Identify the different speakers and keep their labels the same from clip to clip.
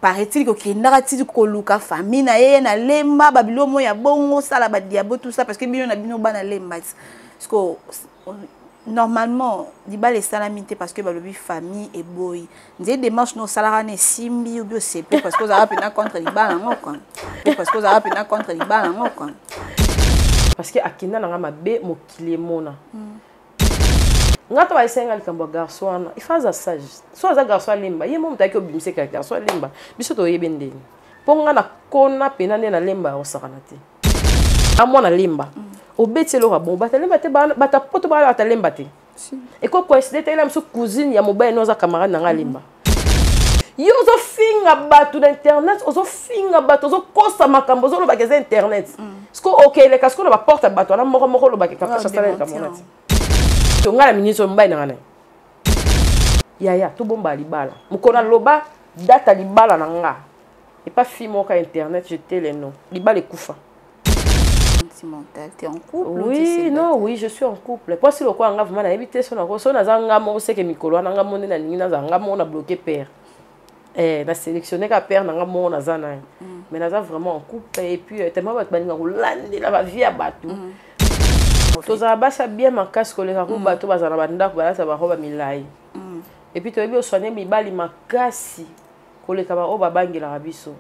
Speaker 1: paraît-il que ndakati koluka famille na ye na lemba babilomo ya bongo sala ba diabo tout ça parce que bino na bino bana lemba parce que normalement diba les salamité parce que balobi famille et boy nzé démarche no salara ne simbi ou bio CP parce que ça va pena contre diba nango quoi parce que ça va pena contre diba nango quoi
Speaker 2: parce que akina nanga mabe mokili mona ngata ba isenga likambo garçon il faut sage so za garçon lemba ye mo mutaki obimse ka garçon lemba biso to yebe ndeni ponga na kona pena ne na lemba osakana te amona lemba obetelo ka bon bata lemba te bata poto ba bata lemba te et ko coïncider te la so cousine ya mobile no za camarade na lemba yo zo finga batu na internet ozo finga batu ozo kosa makambo zo lo ba keza internet sko okay le kasko na ba porte batu na moko lo ba ka pasha sala ka monate to ngala ministre mbai na ngana ya to bomba libala mukona loba data libala na nga et pas fimo ka internet jeter les noms libala kufa
Speaker 1: sentimental tu es en couple
Speaker 2: oui non oui je suis en couple pour si le quoi nga vraiment na éviter son na zanga mo seke mikolo na nga mo na ningi na zanga mo na bloqué père na sélectionné ka père na nga mo na zana mais na za vraiment en couple et puis tellement ba baninga rolande la vie à batu toza basa bien makasi koleka ko bato bazana bandako balasa ba roba milai et puis toyebi osone mibali makasi koleka ba o babangela biso.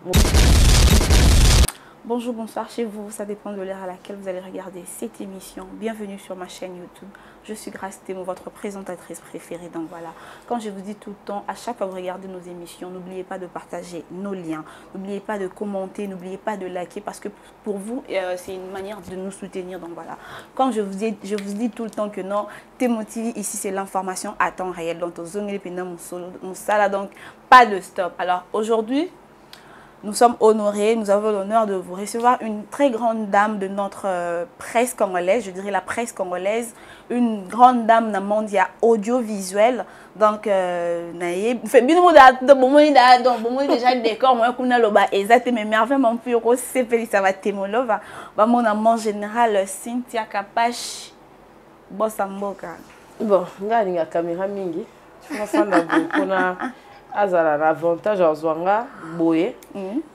Speaker 1: Bonjour, bonsoir chez vous, ça dépend de l'heure à laquelle vous allez regarder cette émission. Bienvenue sur ma chaîne YouTube. Je suis Grace Temo, votre présentatrice préférée. Donc voilà, quand je vous dis tout le temps, à chaque fois que vous regardez nos émissions, n'oubliez pas de partager nos liens, n'oubliez pas de commenter, n'oubliez pas de liker parce que pour vous, c'est une manière de nous soutenir. Donc voilà, comme je vous dis tout le temps que non, Temo TV, ici c'est l'information à temps réel. Donc, donc pas de stop. Alors aujourd'hui, nous sommes honorés, nous avons l'honneur de vous recevoir une très grande dame de notre presse congolaise, je dirais la presse congolaise, une grande dame dans le monde audiovisuel. Donc, déjà décor, moi, exactement, merveilleusement plus ça va Temolova. Mon amant général Cynthia Kapash, Bossamboka.
Speaker 2: Bon, regarde la caméra mingi. Tu vas faire azala l'avantage à Zwanga boye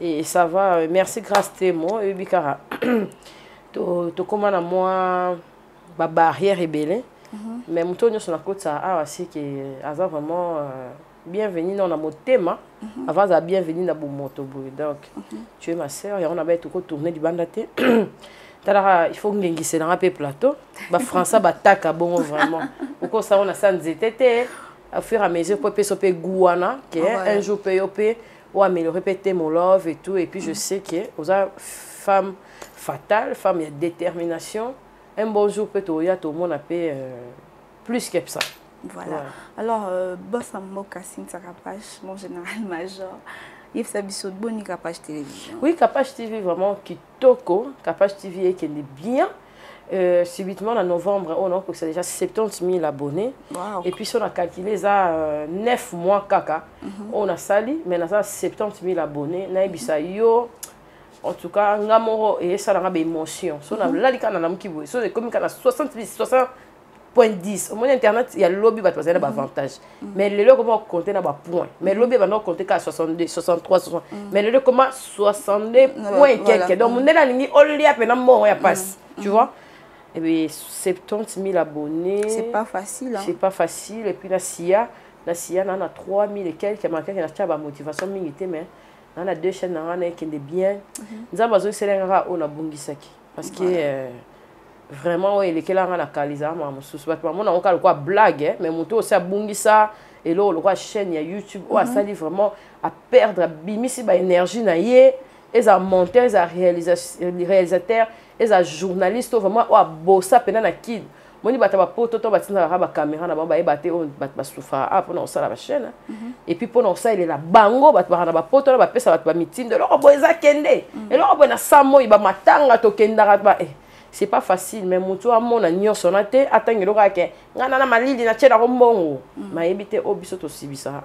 Speaker 2: et ça va merci grâce Temo et bikara to comment à moi ba barrière rebelle mais mutonyo sur la côte ça a aussi que aza vraiment bienvenue dans mon thème avant ça bienvenue dans moto boye donc tu es ma sœur et on a été tourner du bandaté tala il faut ngengise na pe plateau ba français ba taka bon vraiment pourquoi ça on a ça nzete à fur et à mesure pour peut gouana qui un jour peut ou améliorer peut-être mon love et tout et puis je sais que aux femme fatale femme il y a détermination un bon jour peut tout le monde a fait plus que ça
Speaker 1: voilà alors boss Mboka Cynthia Kapash mon général major il fait ça bonne Kapash télévision
Speaker 2: oui Kapash TV vraiment qui toko Kapash TV qui est bien subitement en novembre, on a c'est déjà 70 000 abonnés. Wow. Et puis si on a calculé ça 9 mois kaka, on a sali, mais on a 70 000 abonnés. En tout cas, on a ça a des émotions. Si on a là, comme 60.10. Au moins internet, il y a le lobby qui a des avantages. Mais le lobby comment compter dans point. Mais le lobby va compter qu'à 62, 63, 60. Mais le lobby comment 62 points quelques. Donc on est là, on lit à peine bon, il y a passe. Tu vois? Et bien, 70 000 abonnés.
Speaker 1: C'est pas facile. Hein?
Speaker 2: C'est pas facile. Et puis, la SIA, on a 3 000 et quelques. Il y a une motivation, mais on a 2 chaînes qui sont bien. Nous avons besoin de on a Bungisaki. Parce que vraiment, il est là, on a Kaliza. On a quoi blague, mais on a aussi Bungisa. Et là, on a chaîne YouTube. On a vraiment à perdre, à bimisi énergie. Et à monter, les réalisateurs. Les journalistes vraiment wa bossa pena na kid moni bata ba poto to batina ba caméra na ba bate on ba souffra pour ça la chaîne et puis pour ça il est la bango bata na ba poto ba pesa ba meeting de lo boza kende et lo bo na samo iba matanga to kenda ba c'est pas facile mais mutu amona nyoso na te atangelo ka ke ngana na malili na chela ko mbongo ma ebite obiso to sibisa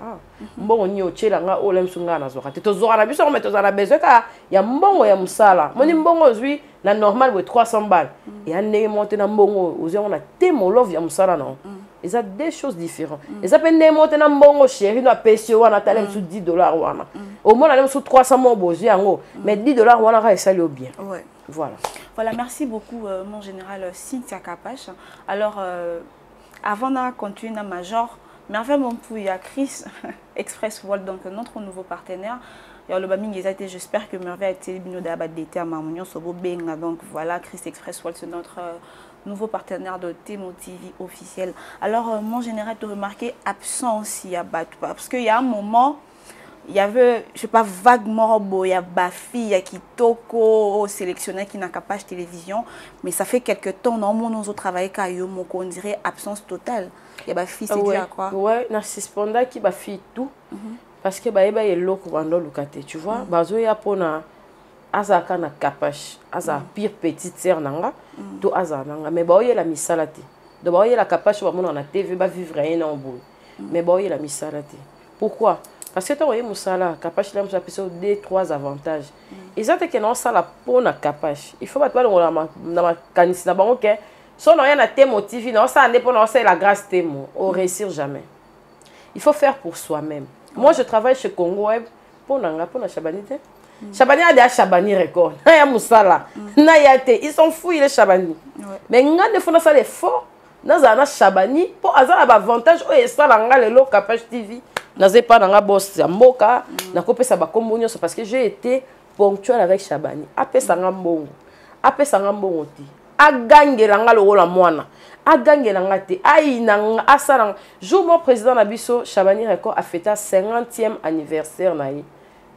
Speaker 2: mbongo nyo chela nga o lemsunga na zoka te to zora na biso ko meto za na bezo ka ya mbongo ya musala moni mbongo zui na normal we 300 balles et ane monter na mbongo ozi on a Temo love ya musala non Ils ont deux choses différentes. Ils ont des mots de mbongo chéri, na pesio wana talem sous $10 wana. Au moins on a sous 300 mots bozi yango, mais $10 wana ka esali bien.
Speaker 1: Ouais.
Speaker 2: Voilà.
Speaker 1: Voilà, merci beaucoup mon général Cynthia Kapache. Alors avant de continuer dans Major, Merveille Mompou, il y a Chris Express World, donc notre nouveau partenaire. J'espère que Merveille a été bino d'abat d'été à Marmonion Sobo Benga. Donc voilà, Chris Express World, c'est notre nouveau partenaire de Temo TV officiel. Alors mon général, tu as remarqué absent aussi à Batoupa, parce qu'il y a un moment, il y avait, je sais pas, vaguement, il y a Bafi, il y a Kitoko, sélectionné qui n'a qu'à page télévision, mais ça fait quelques temps, non, nous avons travaillé avec Ayo, on dirait absence totale. Il y a Bafi, c'est dû à quoi? Ouais,
Speaker 2: Narcisse Ponda qui Bafi tout. Parce que bah il loko bando lukate tu vois bazo ya pona azaka na kapache aza pire petite sœur nanga to aza nanga mais bah la misalate de bah la kapache ba mona na TV ba vivre rien en bout mais bah la misalate pourquoi parce que toi y musala kapache là ça peut 2-3 avantages ils ont que non ça la pona kapache il faut pas toi na ma kanisi na bango que si on a rien à te motiver non ça dépend non c'est la grâce témo on réussir jamais il faut faire pour soi-même. Moi, je travaille chez Congo Web pour la Chabani. Chabani a des Chabani record. Naya Moussala. Ils sont fous, les Chabani. Mais quand ils font ça, les faux, nous avons Chabani pour avoir avantage. Et ça, les lots Kapache TV. Nous n'avons pas dans la bosse. Mboka. Nous avons ça parce que j'ai été ponctuel avec Chabani. Après ça, Ngambongo. Après ça, Ngambongo. A gagné le rôle à moi. A gagné la ngate aïe na asarang jour mon président Nabiso Chabani Record a fêté 50e anniversaire naï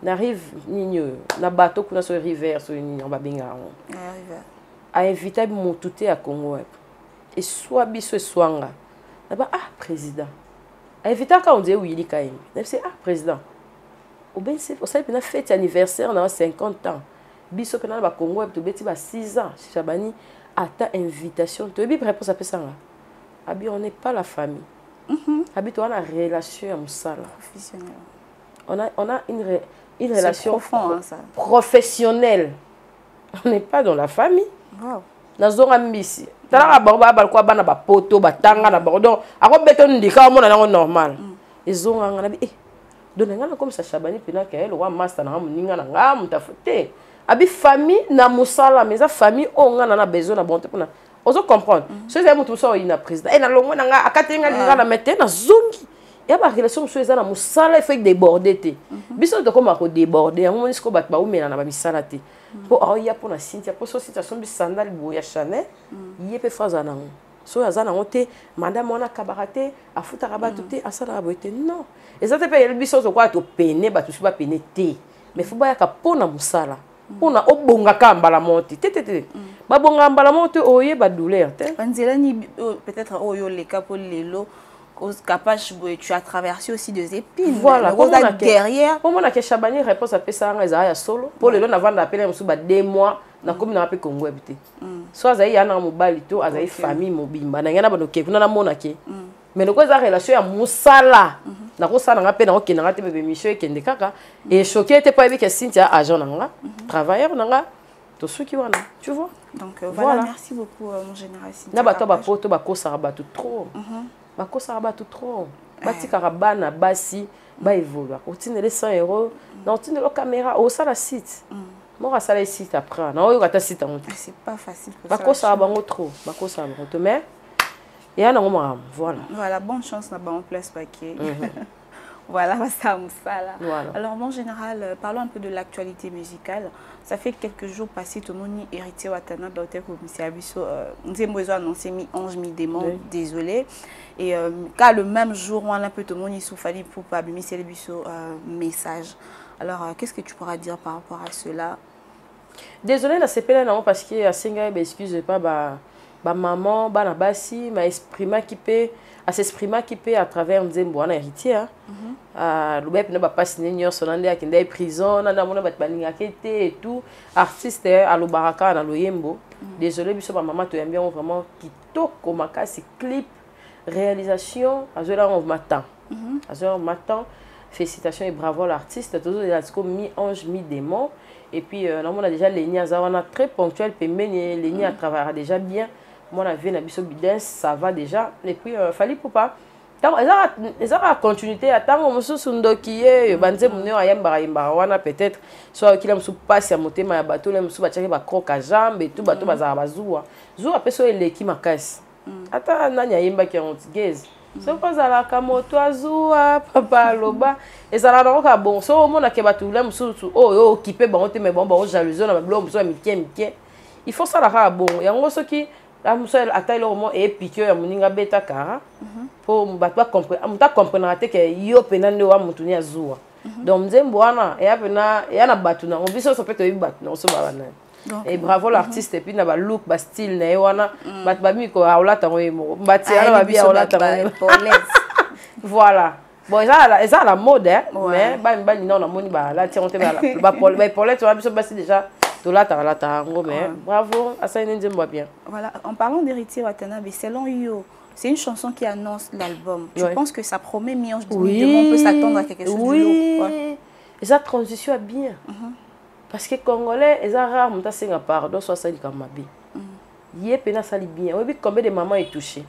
Speaker 2: n'arrive nino na bateau kuna sur rivière sur ni on va benga a invité mon touté à Congo et soit biso swanga là-bas président a invité quand on dit oui il kaim c'est président au ben c'est ça il a fête anniversaire na 50 ans biso pena ba Congo to beti ba 6 ans Chabani à ta invitation, tu as bien réponse à ça. Abi, on n'est pas la famille. Abi, on a une relation professionnelle. On a une relation
Speaker 1: profond, hein, ça.
Speaker 2: Professionnelle. On n'est pas dans la famille. Wow. Nous avons un ici. Tu as un poto, batanga na bordo. Ako beton di ka mo na normal. Ils ont un abi. Donc comme ça Chabani pena que le roi master na muninga na ngam tafote. Abi famille na musala mais famille on a besoin na bonté pour na ozo comprendre ce c'est mutu so ina président et na longo na nga akatenga linga na mette na zongi ya ba relation so eza na musala il faut déborder te biso to comme ko déborder on moni ko bat ba umena na ba misala te po ya pour na Cynthia po so situation bi sandal bo ya Chanel yepe faza na so ya zana ngote madame ona kabarate afuta rabatu te asala boite non ezate pe el biso so kwa to pene ba to ba pene te mais faut ba ya ka pona musala on a obonga kamba la monte tété babonga mbala monte oye ba douleur té
Speaker 1: Anzela ni peut-être oyo les capo lelo Kapache tu as traversé aussi des épines
Speaker 2: voilà
Speaker 1: on a guerrière
Speaker 2: pour moi que Chabani réponse à ça ya solo pour lelo na vanda appeler musu ba 2 mois na komi na pe Congo habité soit za ya na mobali to azai famille mobimba na ngana banoke kuna na mona ke mais le cause relation ya musala na ko sala nga pe na ko kinanga te bebe mission ekende kaka et choqué te pas que Cynthia agent nanga travailleur nanga to suki wana tu vois
Speaker 1: donc voilà merci beaucoup mon général Cynthia
Speaker 2: na bato ba poto ba ko sara tout trop ba ko sara tout trop batika bana basi ba évoluer otine les 100 €. Na otine le caméra au sala site moi ça les site après na oyo kata site en
Speaker 1: c'est pas facile
Speaker 2: ba ko sara bango trop ba ko sara bango mais et à
Speaker 1: voilà, bonne chance là-bas en place paquet. Voilà, ça voilà. Alors, mon général, parlons un peu de l'actualité musicale. Ça fait quelques jours passés, tout le monde hérité Watana d'Hotel Commissaire Abisso. Nous avons besoin d'annoncer mi-ange, mi-démon, désolé. Et car le même jour, on a un peu tout le monde souffert pour pas abîmer ces message. Alors, qu'est-ce que tu pourras dire par rapport à cela?
Speaker 2: Désolé, là, c'est pas là, parce que à Singa, excusez pas, ba maman bana basi ma exprimer qui peut à s'exprimer qui peut à travers nzembo na héritier le bep ne va pas signer nyo sonande akinde prison na mona bat baninga kete et tout artiste à lo baraka na loyembo désolé biso ba maman to bien vraiment kitoko makasi clip réalisation azola on m'attend azola on m'attend félicitations et bravo l'artiste toujours comme mi-ange mi-démon et puis on a déjà Lénia Zawana très ponctuel pembeni Lénia travaillera déjà bien moi na vie na biso bidens ça va déjà et puis fallait pour pas ils ont la continuité attends mosusu ndoki ye banze munyo ayamba wana peut-être soit kila musu passe ya motema ya bateau le musu bachaki ba croque à jambe et tout bateau bazara bazua zuwa peso eleki makasi ata nani ayemba ki ontigeze so kozalaka moto azua papa loba ezala na ka bon so mona ke bato le mususu oyo okipe bango te mais bon ba jalousie na blo musu ya mikie il faut ça la bon yango soki la musu ata ile moment et piqueur ya muninga beta kara pour bato comprendre muta comprendre te ke yo pena nde wa mutu ni azua donc nzembo wana e apena e na bato na on biso so peut être bato na so ba na et bravo l'artiste et puis na ba look ba style na wana bato ba mi ko aolata ngo mbati ala ba bi aolata ngo voilà bon ça la mode hein mais ba ni na moni ba la tiens on te ba Paulette wa biso ba si déjà tout là ta ngo mais bravo asa ni nzembo bien.
Speaker 1: Voilà, en parlant d'Héritier Watanabe, selon yo, c'est une chanson qui annonce l'album. Je pense que ça promet Miange de on peut s'attendre à quelque chose de lourd.
Speaker 2: Oui, et ça transition bien. Parce que Congolais, ils ont rare, monta senga pardon, soit ça dit comme ma vie. Yé pena sali bien. Oui, combien de mamans est touchée.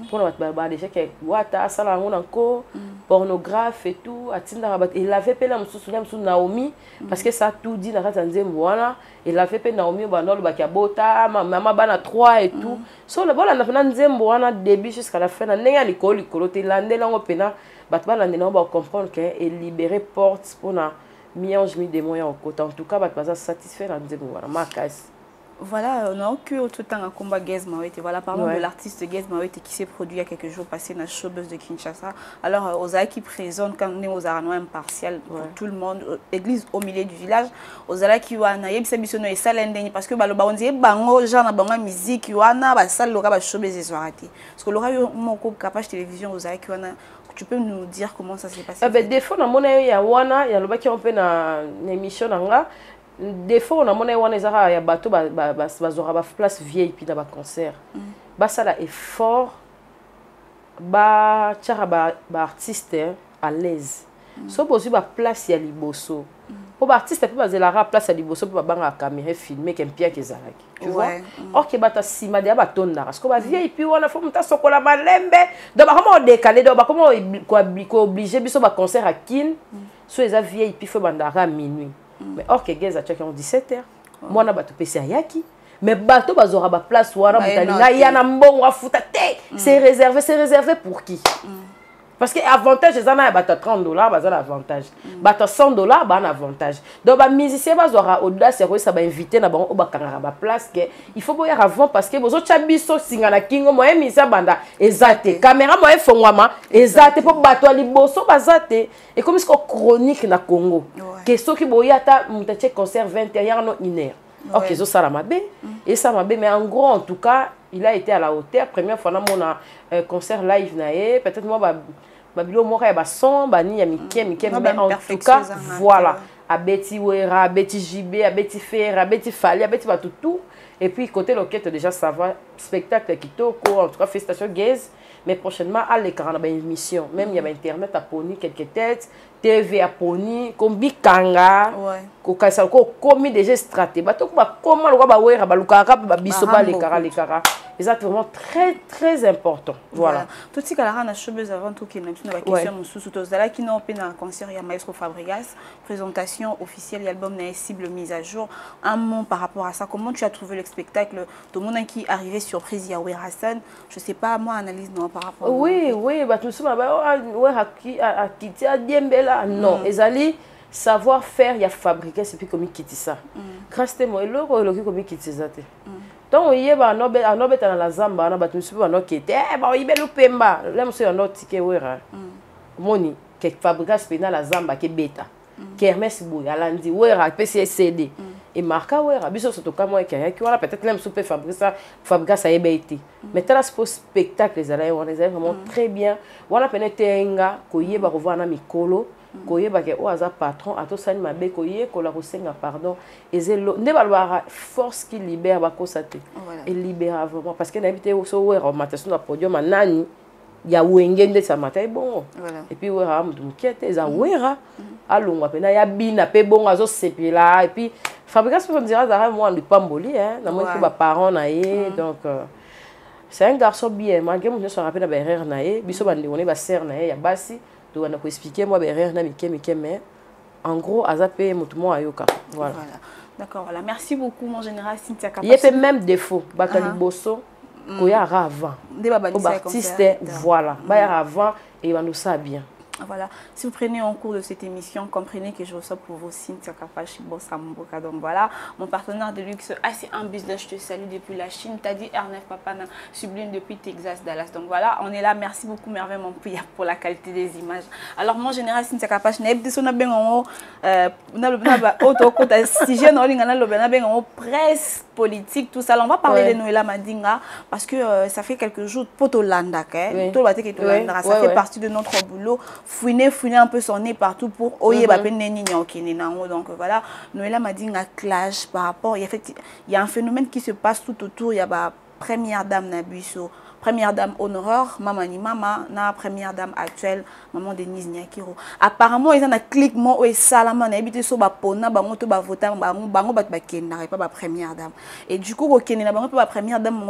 Speaker 2: Pour nous déjà que wata sala on encore pornographe et tout atinda rabat il avait pena mususu Naomi parce que ça tout dit na katanze mwana il avait pena Naomi banolo bakabota maman bana 3 et tout so le bola na pena nzembo wana début jusqu'à la fin na nenga likolo te landela ngo pena bat bana ndena ba comprendre que et libérer porte pour na miange mi des moyens au côté en tout cas bat pas satisfait na nzembo wana makasi.
Speaker 1: Voilà, on a eu tout le temps un combat Gez Mawete. Voilà, parlons de l'artiste Gez Mawete qui s'est produit il y a quelques jours passés dans le showbuzz de Kinshasa. Alors, Ozaï qui présente quand on est aux Aranois impartial pour tout le monde, église au milieu du village. Ozaï qui wana yeb sebisono et salendeni parce que bah le baron dit bango genre na bango musique wana bah sal lora bah showbuzz et soirée. Parce que lora yo mon couple capage télévision Ozaï qui wana. Tu peux nous dire comment ça s'est passé?
Speaker 2: Ben des fois na mona ya wana ya loba qui on peut na émission nanga. Des fois on a mon ezara ya bateau bazora ba place vieille puis na ba concert ba ça là effort ba tchara ba artiste à l'aise so bozu ba place ya liboso pour ba artiste peut bazela place ya liboso pour ba banga caméra filmer kempia kezalaki tu vois OK bata sima de ba tonda parce que ba vieille puis on a faut muta sokola malembe donc ba comment décaler donc ba comment ko obligé biso ba concert à Kin so eza vieille puis faut bandara minuit. Mais or que Geza tu as 17h moi na bato pesi ayaki mais bato bazora ba place wana mutalinga yana mbongo afuta te c'est réservé pour qui parce que avantage ezana bato $30 bazana avantage bato $100 ba na avantage donc ba musicien bazora audace ko ça ba inviter na ba o bakanga ba place que il faut boya avant parce que bozo chabiso singa na kingo moye misa banda ezate caméra moye fongwama ezate po bato liboso bazate et comme ce chronique na Congo que ce qui boya ta mutache concert 21h no 1h OK zo sala mabe et ça mabe mais en gros en tout cas il a été à la hauteur première fois na mon concert live na peut-être moi babilo moko ya bason bani ya mikie mais en tout cas voilà abeti wera abeti jibé abeti fer abeti fali abeti batutu et puis côté loquette déjà ça va spectacle kitoko en tout cas félicitations Gez mais prochainement à l'écran na ba émission même il y a internet à Pony quelques têtes TV à Pony kombi kanga ko kasa ko komi déjà stratégie bato ba comment lo ba wera ba lukaka ba biso ba l'écran c'est vraiment très important voilà
Speaker 1: tout ce qu'ala na showbuzz avant tout qui n'a pas question mususu tozala qui n'a pas un concert ya Maestro Fabregas présentation officielle de l'album na cible mise à jour un mot par rapport à ça comment tu as trouvé le spectacle tout le monde qui arrivé surprise ya Wera Hassan je sais pas moi analyse non par rapport
Speaker 2: oui bah tout ça bah Wera qui a quitté a Diembela non ezali savoir faire ya fabriquer c'est puis comme il quitte ça grâce à moi le comme il quitte ça donc il y a un obet dans la zamba na batu super no kete ba ibelu pemba là monsieur un autre ticket Wera moni que fabriquer pena la zamba ke beta Kermesse Bouya Landi Wera PCCD et marka Wera biso surtout comme moi qui wana peut-être même super fabriquer ça ebété mais t'as ce spectacle les allez on les a vraiment très bien wana penete enga ko yeba revoir na mikolo koyeba ke oaza patron atosani mabe koye kola kosenga pardon ezelo ne balwa force qui libère bakosate et libère vraiment parce que n'habité so Wera matation na podium nani ya wengende sa matai bon et puis Wera mutu mkiete eza Wera alongwa pena ya bina pe bon azo sepela et puis fabrication on dira ça moi de pamboli hein na moi que ba parents na ye donc c'est un garçon bien malgré mon se rappelle na berrer na ye biso bande on est ba sœur na ye ya basi to on a expliquer moi berrer na mike mais en gros azape mutumo ayoka voilà.
Speaker 1: D'accord, voilà. Merci beaucoup mon général Cynthia Kapash.
Speaker 2: Il y a même défaut bakali bosso ko ya avant
Speaker 1: des
Speaker 2: artiste voilà ba ya avant et va nous ça bien.
Speaker 1: Voilà, si vous prenez en cours de cette émission, comprenez que je reçois pour vous Cynthia Kapash Bossamboka. Donc voilà, mon partenaire de luxe, c'est un business, je te salue depuis la Chine. T'as dit Ernest Papana, sublime depuis Texas, Dallas. Donc voilà, on est là. Merci beaucoup, Merveille Montpellier, pour la qualité des images. Alors, mon général Cynthia Kapash, presse politique, tout ça. On va parler de Noëlla Madinga parce que ça fait quelques jours, Potolanda, ça fait partie de notre boulot. Fouiner un peu son nez partout pour oye donc voilà, Noëlla Madinga clash par rapport, il y a un phénomène qui se passe tout autour. Il y a la première dame Nabusso, première dame honoraire, Mama, na première dame actuelle, maman Denise Nyakiro. Apparemment, ils ont un cliquement et salama na habité sur ba pona, ba moto ba voter, bango ba kenda, pas ba première dame. Et du coup, au Kenya, bango pas première dame,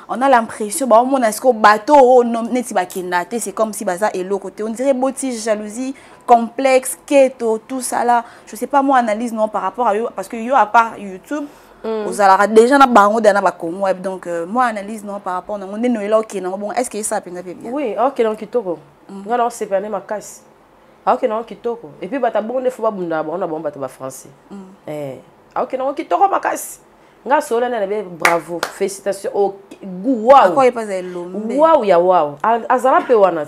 Speaker 1: on a l'impression, bah on a ce bateau, neti ba kenda, c'est comme si baza et l'autre côté. On dirait bottige, jalousie, complexe, keto, tout ça là. Je sais pas moi analyse non par rapport à eux, parce que yo à part YouTube. Vous avez déjà na bango de na ba web donc moi analyse non par rapport na on est Noëlla OK non bon est-ce que ça peut bien
Speaker 2: oui OK non kitoko ngala c'est pas ma casse OK non kitoko et puis bata bon des fois bunda bon na bon bata ba français OK non kitoko ma casse nga sola na be bravo félicitations au wow
Speaker 1: quoi pas elombe
Speaker 2: wow ya wow azala pe wana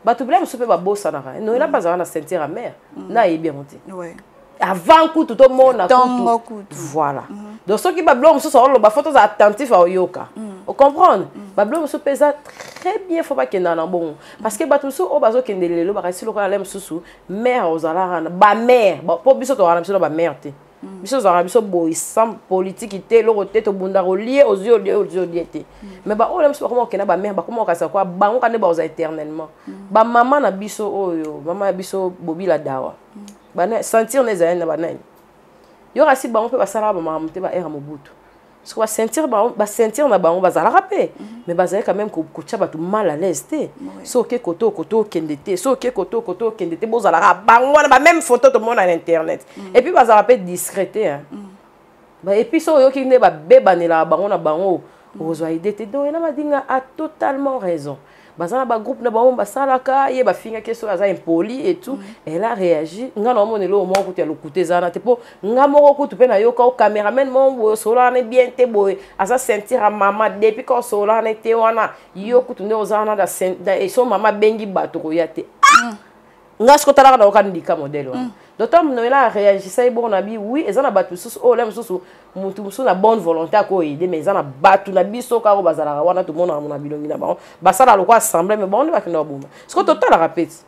Speaker 2: batu blème soupe ba bossa na Noëlla pas na sentir à mer na y bien monté ouais avant coup tout le monde a tout voilà donc ceux qui bablon se sont les photos attentifs à yoka vous comprenez bablon se pesa très bien faut pas qu'il n'en a bon parce que batusu au bazo kendele lo ba si lo ka lem susu mère aux ala ba mère pour biso to ala biso ba mère te biso za biso boy sans politique te lo côté to bunda relié aux yeux te mais ba o lem so comment que na ba mère ba comment ka ça quoi bango ka ne ba aux éternellement ba maman na biso oyo maman biso bobi la dawa bana sentir les aïens na banani yo rasi bango pe basala ba mamte ba era mobutu parce que ba sentir na bango bazala rapé mais bazala quand même ko tcha ba tout mal à l'aise te so ke koto kendete so ke koto kendete bozala bango na ba même photo to monde à internet et puis bazala pe discrété hein ba et puis so yo ki ne ba bebanela bango na bango ozwa idée te do na Madinga a totalement raison. Bazana ba groupe na ba mba salaka ye ba finga keso aza impoli et tout elle a réagi nga na mo ne lo mo ko te lokute zana te po nga mo ko tu pe na yo ka cameraman mo sola ne bien te boy asa sentir a mama depuis ko sola ne te wana yo ko tu ne ozana da e so mama bengi bato ko ya te nga sko tala na okandika modèle wana d'autant Noëlla a réagi ça bon na bi oui ezana bato susu o lem susu mutu musu na bonne volonté ko aider mais ezana bato na biso ka ko bazala wana tout monde na bilongi na ba basala lo ko assemblée mais bon ba kina boma sko total la répète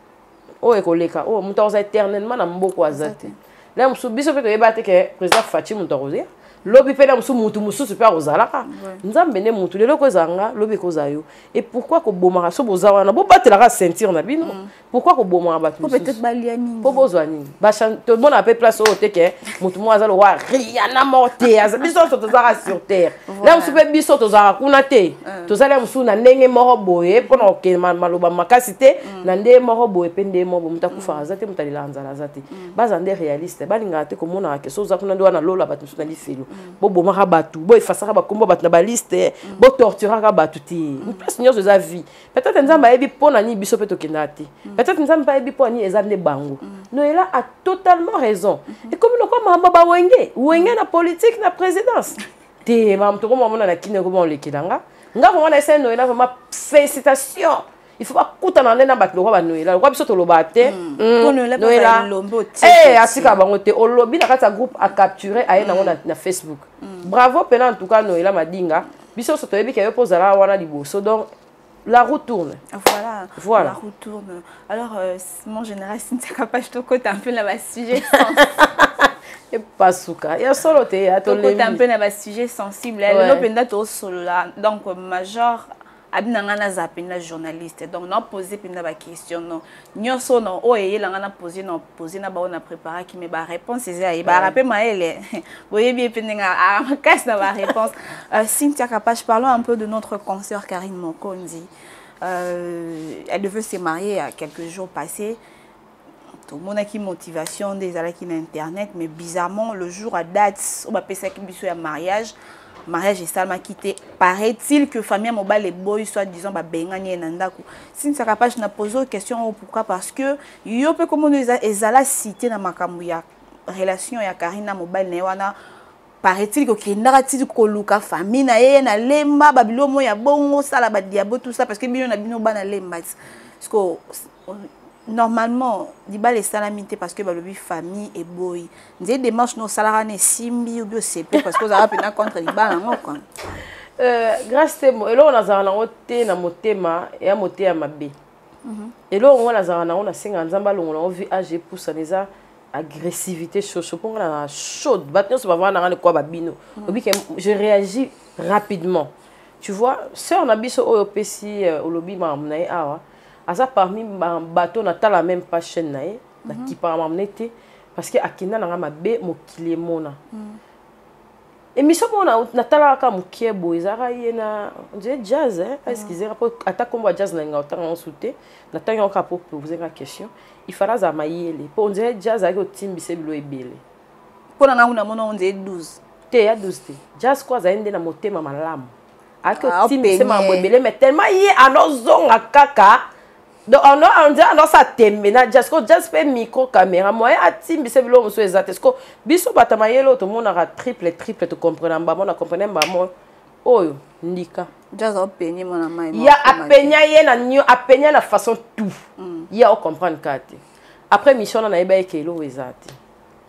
Speaker 2: o ekoleka o mutu oza éternellement na mboko azate là musu biso pe to yebate ke président Fatima Ntorozia lobi pe na mutu super ozalaka nzambe ne mutu lelo ko zanga lobi ko zayo et pourquoi ko bomaka so bozawa na bo batela sentir na bino pourquoi ko bomaka batu
Speaker 1: peut-être baliani
Speaker 2: po bozwani ba tout le monde a pe place au te ke mutu mo azalo wa riana morte biso to zara sur terre là musu pe biso to zara kuna te to zala musu na ndenge moko boye pona ke maloba makasi te na ndenge moko boye pe ndenge moko mutakufa azate mutalila nzala azate bazande réaliste balinga te ko mona ke so za kuna ndo na lola batu na lifelo bo bomaka batu bo efasaka ba kombo batu na ba liste bo torturaka batu ti place nyoso za vie peut-être nzamba ebi pona ni biso peto kendate peut-être nzamba ebi pona ni ezande bango Noëlla a totalement raison et comme le quoi mama ba wenge na politique na présidence te mam to ko mama na kine ko bon lekilanga nga ko na essayer Noëlla vraiment félicitations. Il faut pas couper dans les nabats le roi Noëlla. Le roi biso to lobate.
Speaker 1: Noëlla lombo.
Speaker 2: Asika bango te. O lobby na kata groupe a capturé aye na Facebook. Bravo pena en tout cas Noëlla Madinga. Biso so to yebi ke yo pozala wana liboso. Donc la roue tourne.
Speaker 1: Voilà. La roue tourne. Alors mon général Cynthia Kapash to côté un peu là bas sujet.
Speaker 2: Et pas souka. Ya solo te ya to
Speaker 1: côté un peu là bas sujet sensible. Le penda to solo là. Donc major abinanga zappé na journaliste donc on a posé pena ba question non nyoso non o eyelanga na poser na ba on a préparé qui me ba réponse c'est ba rappel maele boye bien penenga a casse na ba réponse. Cynthia Kapash, parlons un peu de notre consoeur Karine Mokonzi. Elle devait se marier il y a quelques jours passés. Tout le monde a qui motivation des qui na internet, mais bizarrement le jour à date on va passer qui biso ya mariage est seulement quitté. Paraît-il que famille mobile les boys soit disant ba bengani nandaku. Si ça capable na poser question pourquoi parce que yo peut comme ezala cité na makambu ya relation ya Karina mobile na wana paraît-il que kindaka titi koluka famille na ye na lemba babilo mo ya bongo sala ba diabo tout ça parce que bino na bino bana lemba parce que normalement diba les salamité parce que balobi famille et boy ndé démarche no salara ne simbi ou bio CP parce que ça va pena contre diba nango quoi
Speaker 2: grâce temo elo na zana ngote na motema ya motea mabe elo on na zana on na senga nzamba longo na vi age pour ça neza agressivité chaud pour na chaude batno ça va voir na quoi babino obi que je réagis rapidement tu vois sœur na biso oyo pesi olobi mamna awa asa parmi bateau na tala même pas chaîne na ye na ki par mamnete parce que akina na mabe mokile mona émission mona na tala ka mokie boizara yena on dirait jazz hein excusez rapport attaque comme jazz na nga autant on souté na tango ka pour poser une question il fera za mayele pour on dirait jazz avec au team bisebilo ebele
Speaker 1: pour na nguna mona on dirait 12
Speaker 2: te ya 12 te jazz quoi za ende na motema malamu avec au team bisema ebele mais tellement yi anozonga kaka donc on dit alors ça tembe na just fait micro caméra moi a team bise bilo muso exact est-ce que biso batamayelo tout monde a triple tu comprends ba on a comprendre ba mo oyo ndika
Speaker 1: just openye mona mai
Speaker 2: ya apenya ye na nyo apenya na façon tout ya o comprendre kati après mission na eba ekelo exact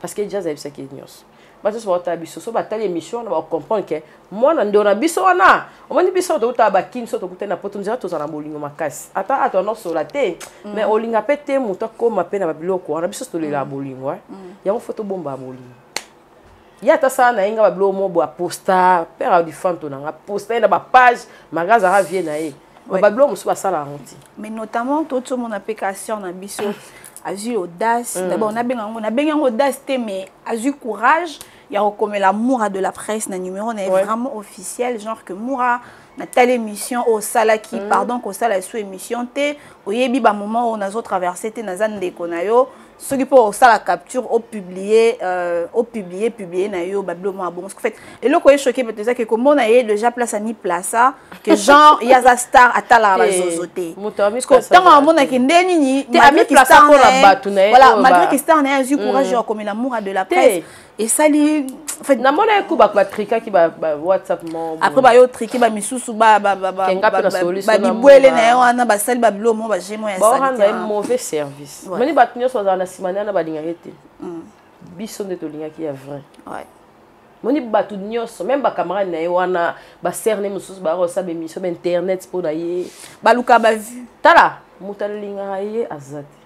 Speaker 2: parce que just ebisa ki nyos ba to so ta biso so batali émission na ba comprendre que moi na ndona biso wana o moni biso to ta ba kin so to kutena poto nzira to za na bolingo makasi ata atono so la te mais olinga pete muto ko mapena ba biloko wana biso to le la bolingo ya mo photo bomba bolingo ya ta sa na inga ba bilo mo bo posta père du fanto na nga posta na ba page magaza ra vie na e ba bilo mo so ba sala honti
Speaker 1: mais notamment tout mon application na biso a eu audace d'abord on a bien audace mais a eu courage il y a comme l'amour de la presse na numéro on est vraiment officiel genre que Moura na telle émission au salaki pardon qu'au sala sous émission té au yebi ba moment où on a traversé té na zan de konayo ceux qui pour ça la capture au publier na yo bablo mo bon en fait et le ko est choqué peut-être que comment on a déjà place à ni place que genre il y a za star atala la zozoté parce que tant on a qui ndeni ni malgré qui star voilà malgré qui star na eu courage comme l'amour de la presse et ça li
Speaker 2: en fait na mona ko ba trika ki ba WhatsApp mo
Speaker 1: après ba yo triki ba misusu ba bibwele na yo ana ba sali ba bilo mo ba jemo ya
Speaker 2: ça c'est un mauvais service moni ba tunyo so za na simana na ba linga ete biso nde to linga ki ya vrai ouais moni ba tunyo so même ba camarade na yo wana ba cerne mususu ba rosa be mission internet pour na ye
Speaker 1: ba luka ba vu
Speaker 2: tala mutalinga ye azati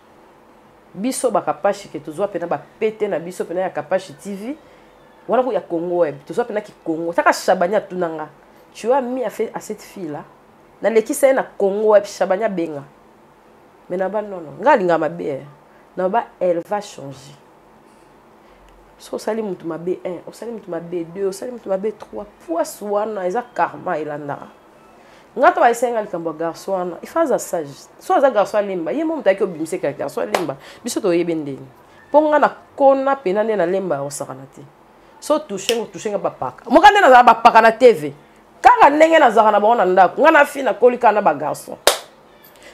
Speaker 2: biso bakapashi ke tozwa pena ba pete na biso pena ya kapashi TV wana ko ya Congo web tozwa pena ki Congo taka Shabanya tunanga tu as mis à cette fille là na lekisa na Congo web Shabanya benga mais na ba non ngalinga mabe na ba elle va changer so sali mutu mabe 1 o sali mutu mabe 2 o sali mutu mabe 3 poids wana eza karma elanda ngata ba isenga likambo garçon il faut sage so za garçon lemba ye mo mutaki obimse ka garçon lemba biso to yebendeni ponga na kona pena ne na lemba o sakana te so toucher ba paka mo kande na za ba paka na TV kaka ndenge na za na ba ona ndako ngana fi na kolika na ba garçon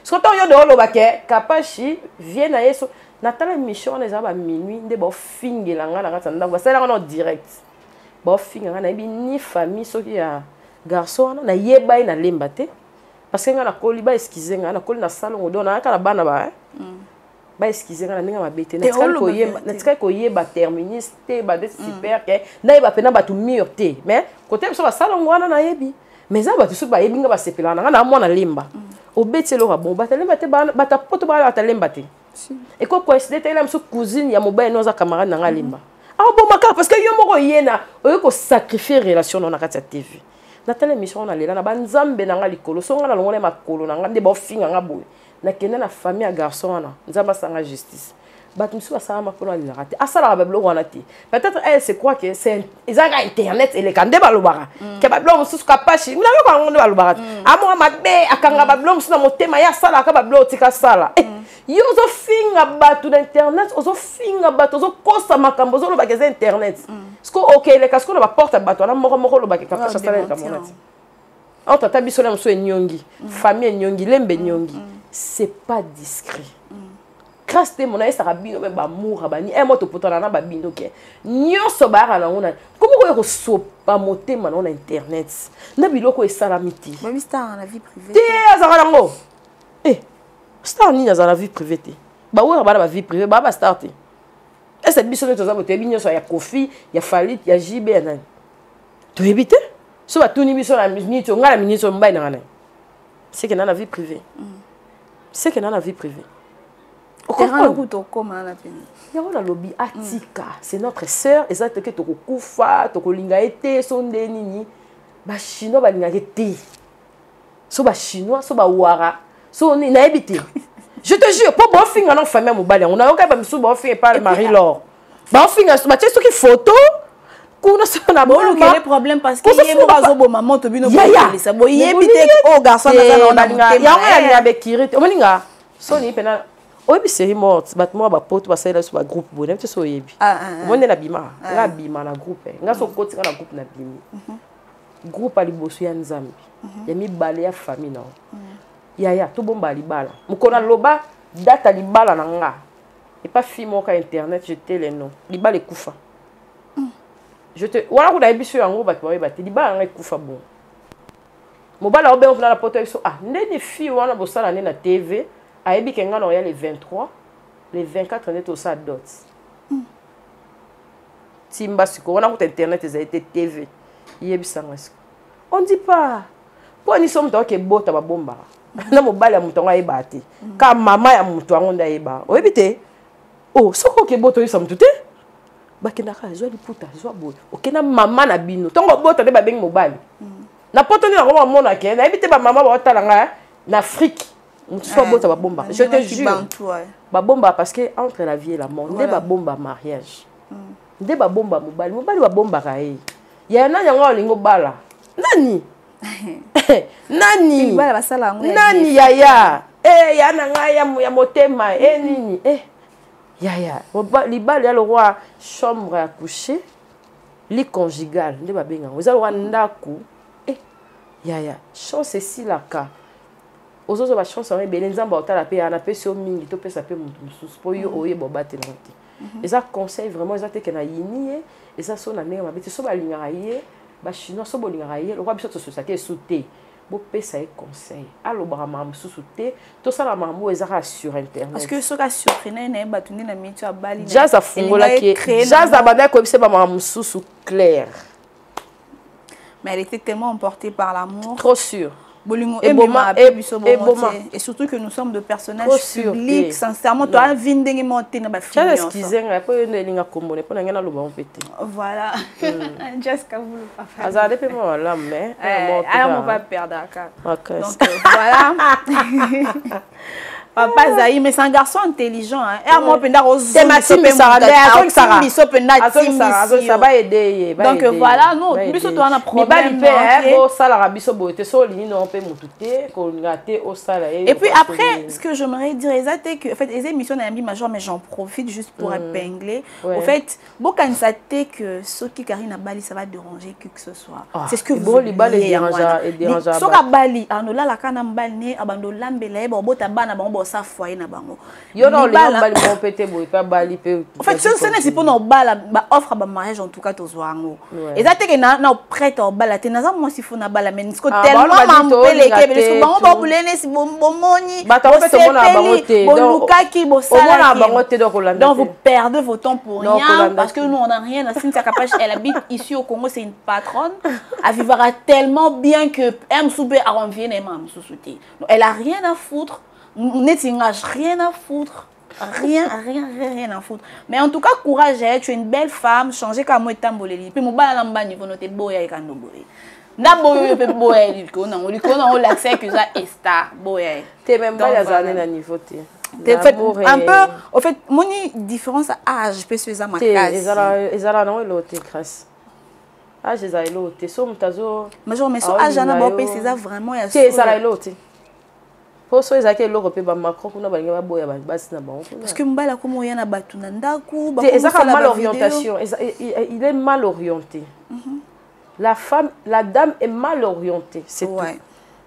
Speaker 2: so to yo de olo ba ke kapashi vient na yeso na tala mission na za ba minuit nde ba fingela ngana kata ndako ba sala ngana direct ba finga na bi ni famille so ki ya garçon na yeba ina lemba te parce que ngana koli ba excuser ngana koli na salon odona aka na bana ba ba excuser ngana ninga mabete na tika ko yeba terministe ba de super ke na yeba pena ba tu mur te mais côté so ba salon wana na yebi mais za ba tu so ba yebi nga ba sepela na mwana lemba obeti lo bon ba lemba te ba ta poto ba ta lemba te et ko coïncider te la so cousine ya mobile no za camarade na lemba ah bon maka parce que yo moko yena o ko sacrifier relation na kati ya TV natala émission na lela na banzambe na nga likolo so nga na longole makolo na nga nde ba finga nga boye na kende na famille ya garçon wana nzamba sanga justice bat musu asala makolo na raté asala ba blo wana ti peut-être elle se croit que c'est ezanga internet et les kande balobara ke ba blo musu ka pashi mina yo ka ngonde balobara amo mabe akanga ba blo musu na motema ya sala ka ba blo tika sala yo zo finga batu na internet ozo finga batu ozo kosa makambo zo lo ba keze internet sko okay le kasko na ba porte batu na moko lo ba ke ka pasha sala ka monati on tata biso na musu nyongi famille nyongi lembe nyongi c'est pas discret grâce te mon ça rabino même amour bani e moto potana na babino ke nyoso ba na ngona comment ko sopa motema na internet na biloko esalamiti
Speaker 1: ba star na vie privée
Speaker 2: te azara ngo star ni na vie privée te ba wera ba vie privée ba star te et c'est biso to za bote binyoso ya Kofi ya Falit ya JB ya nani to éviter so ba tuni biso na minute ngala minute mbai na ngana c'est que na la vie privée c'est que na la vie privée lobby atika c'est notre sœur et ça te que tokufa tokolinga ete sonde nini ba chinois balinga ete so ba chinois so ba wara so ni na ebité je te jure pour bon finga na famille mobali on a yoka ba misu bon finga par Marie Laure ba finga ba tieso ki photo kuna sana
Speaker 1: bolo quel problème parce que yé bazo bo maman to bino ça bo yé bité o garçon na balinga
Speaker 2: ya ya be kirite o malinga so ni pena oyebi série morte bat moi ba poto basala sur ba groupe bonne tu so yebi monde na bima nga bima na groupe nga so koti na groupe na bimi groupe ali bosu ya nzambi ya mibale ya famille na ya to bomba libala mukona loba data libala na nga et pas fimo ka internet jeter les noms libala kufa je te wala ko na biso yango bat ba yeba te libala nga kufa bon mobala obe on na poto so ndeni fi wana bosala ne na TV ayebi kenga na ya les 23 les 24 on est au sa dot timba siko on a tout internet ça a été TV yebi sanga siko on dit pas pour ni somme to ke bota ba bomba na mobali ya mutonga yeba te ka mama ya muto angonda yeba oyebi te oh soko ke bota yisa mutute bakenda ka zo liputa zo boy okena mama na bino tongo bota de ba bengi mobali na poto ni na ko mona ke na yebi te ba mama ba otalanga na Afrique soit bota ba bomba je te jure ba bomba parce que entre la vie et la mort nde ba bomba mariage nde ba bomba mobali ba bomba ka e ya na nyanga olingo bala nani nani
Speaker 1: bala basala ngo
Speaker 2: nani ya ya na nga ya motema nini ya libali ya le roi chambre à coucher lit conjugal nde ba benga oza le roi ndaku ya chance ici la ka ozozo ba chance en ebele nzamba otala pe ana pe so mingi to pesa pe mutu mususu po yo oye bobate na te eza conseil vraiment eza te ke na yini eza so na ndenge mabete so balingaka ye ba chinois so bolingaka ye lokwa biso tososaki esute bo pesa ye conseil alobaka makambo mosusu te tosala makambo ezaka sur internet
Speaker 1: parce que soki asurprene na ye bato nde na miti abali
Speaker 2: jazz afungolaki jazz abandaki koyebisa bamakambo mosusu clair
Speaker 1: mais elle était tellement emportée par l'amour
Speaker 2: trop sûr
Speaker 1: et surtout que nous sommes de personnages publics sincèrement toi un vindenge monté na ba film voilà Jessica vous le
Speaker 2: azade pe mo la mais
Speaker 1: on va perdre donc voilà papa Zaï mais c'est un garçon intelligent et à moi penda rose donc voilà nous biso to na problème et puis après ce que j'aimerais dire c'est que en fait les émissions d'Ambi Major mais j'en profite juste pour épingler au fait bokanisa te que ce qui Karina Bali ça va déranger qui que ce soit c'est ce que vous voulez soka Bali anola la kana mbali abando lambela ba bota bana ba ça foyer na bango
Speaker 2: yo non les bali mo pété boy pas bali pe
Speaker 1: en fait ce n'est c'est pour nos bala ba offre ba mariage en tout cas tozoango et ça te que na prête au bala te na za moi si faut na bala mais ce tellement mampele ke parce que bango ba bulene si bomoni
Speaker 2: ba ta fait mona bango te
Speaker 1: donc lukaki bo sala
Speaker 2: bango te donc
Speaker 1: vous perdez votre temps pour rien parce que nous on n'a rien à Cynthia Kapache elle habite ici au Congo c'est une patronne elle vivra tellement bien que M Soube a renvié les mamans sous-souté elle a rien à foutre n'étingage rien à foutre rien à foutre mais en tout cas courage tu es une belle femme changer comme moi tamboleli puis mon bala lamba niveau noté boya et kandoboy Na boyo pe boye likona, on likona on l'accès que ça est star boye.
Speaker 2: T'es même pas les années na niveau t'es.
Speaker 1: Un peu, en fait, mon différence à âge, peut se ma classe.
Speaker 2: Ezala non l'autre grâce. Âge ezala l'autre. So mutazo.
Speaker 1: Major mais so âge na ba pe c'est ça vraiment ya.
Speaker 2: T'es ezala l'autre. Pour so ezaka l'autre pe ba macro kuna ba ngeba boya ba basi na ba.
Speaker 1: Parce que mbala comme ya na batu na ndaku,
Speaker 2: ba ezaka mal orientation. Il est mal orienté. La femme, la dame est mal orientée, c'est tout.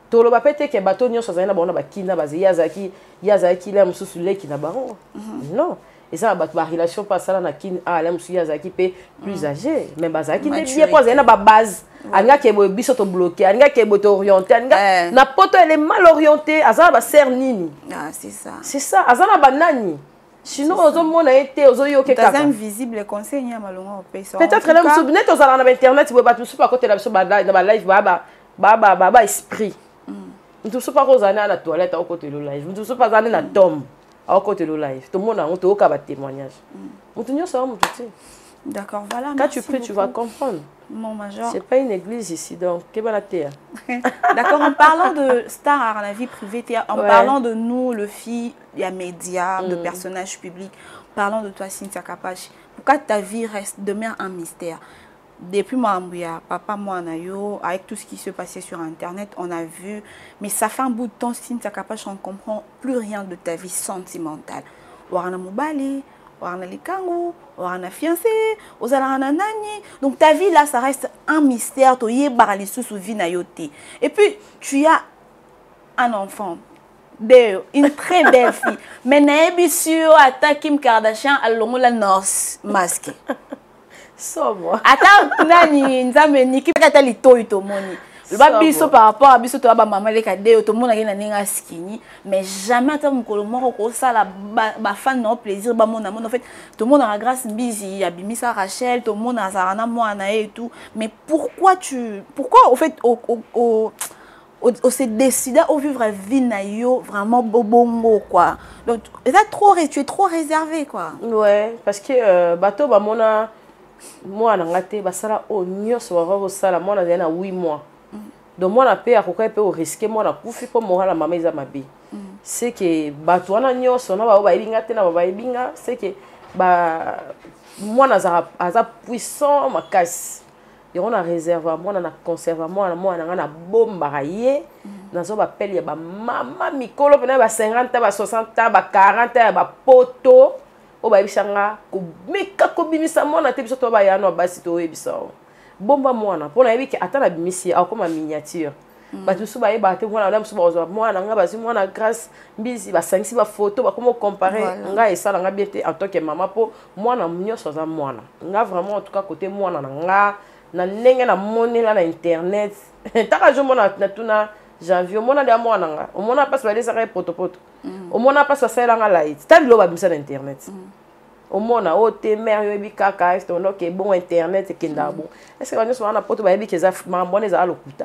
Speaker 2: Tolo ba pete ke bato nyonso zana ba ona ba kina ba yazaki la mususu le ki na baron. Non. Et ça ba relation pas ça na kin la mususu yazaki pe plus âgé, mais bazaki ne bien pas zana ba base. Anga ke bo biso to bloqué, anga ke bo to orienté, anga na poto elle est mal orientée, azana ba ser nini.
Speaker 1: Ah, c'est ça.
Speaker 2: C'est ça, azana ba nani. Sinon ozo mona été ozo yo ke kaka.
Speaker 1: C'est invisible conseil nya malonga au pays.
Speaker 2: Peut-être la mususu net ozala na internet bo ba tout pas côté la biso ba live ba esprit. Nous ne sommes pas à la toilette à côté de live. Nous ne sommes pas à la tombe à côté de live. Tout le monde a un témoignage.
Speaker 1: D'accord, voilà.
Speaker 2: Quand tu pries, tu vas comprendre.
Speaker 1: Mon major.
Speaker 2: Ce n'est pas une église ici, donc qu'est-ce que
Speaker 1: d'accord, en parlant de stars à la vie privée, en parlant de nous, le filles, il y a médias, de personnages publics, parlant de toi, Cynthia Kapachi, pourquoi ta vie reste demeure un mystère? Depuis Mambouya, papa, moi, avec tout ce qui se passait sur Internet, on a vu, mais ça fait un bout de temps, Cynthia Kapachi, on ne comprend plus rien de ta vie sentimentale. Ouarana Moubali, Ouarana Likangu, Ouarana fiancé, Ozalana Nani. Donc ta vie là, ça reste un mystère, Toye Baralisou sous vie nayote. Et puis, tu as un enfant, une très belle fille. Mais naebi sur ata Kim Kardashian, alongo la noce masquée.
Speaker 2: Somo.
Speaker 1: Attends, nani nzambe niki kata litoyi to moni. Le ba biso par rapport à biso to ba maman le kade to mona na ninga skini, mais jamais ta mukolo moko ko sala ba fan no plaisir ba mona en fait to mona grâce bizi ya bimisa Rachel to mona zarana mwana et tout, mais pourquoi au fait on s'est décidé à vivre vie nayo vraiment bobongo quoi. Donc tu es trop réservé quoi.
Speaker 2: Ouais, parce que bato ba mona moi na ngate basala o nyoso wa ko sala moi na 8 mois. Donc moi na pe akoka pe o risquer moi na kufi po mo la mama iza mabe. C'est que bato wana nyoso na ba ibinga te na ba ibinga, c'est que ba moi na za puissant makasi. Yo na réserve moi na conserve moi na bomba raye. Na zo ba pele ba mama mikolo pe na ba 50 ba 60 ba 40 ba poto. Oba ebisanga ko meka ko bimisa mwana te biso to ba yano basi to ebisa bomba mwana pona ebiki atana bimisi akoma miniature batu su ba eba te mwana na musu ba ozo mwana nga basi mwana grâce mbizi ba sangisi ba photo ba komo comparer nga esala nga bien te en tant que maman po mwana nyoso za mwana nga vraiment en tout cas côté mwana na nga na ndenge na monela na internet taka jo mona na tuna janvier mona de mwana nga o mona passe ba desaka poto au moins pas ça là light t'as de l'eau sur internet au moins o te mère yo bi kaka est on ok bon internet qui nda bon est-ce que on soit na poto ba bi que ça mamone za lokuta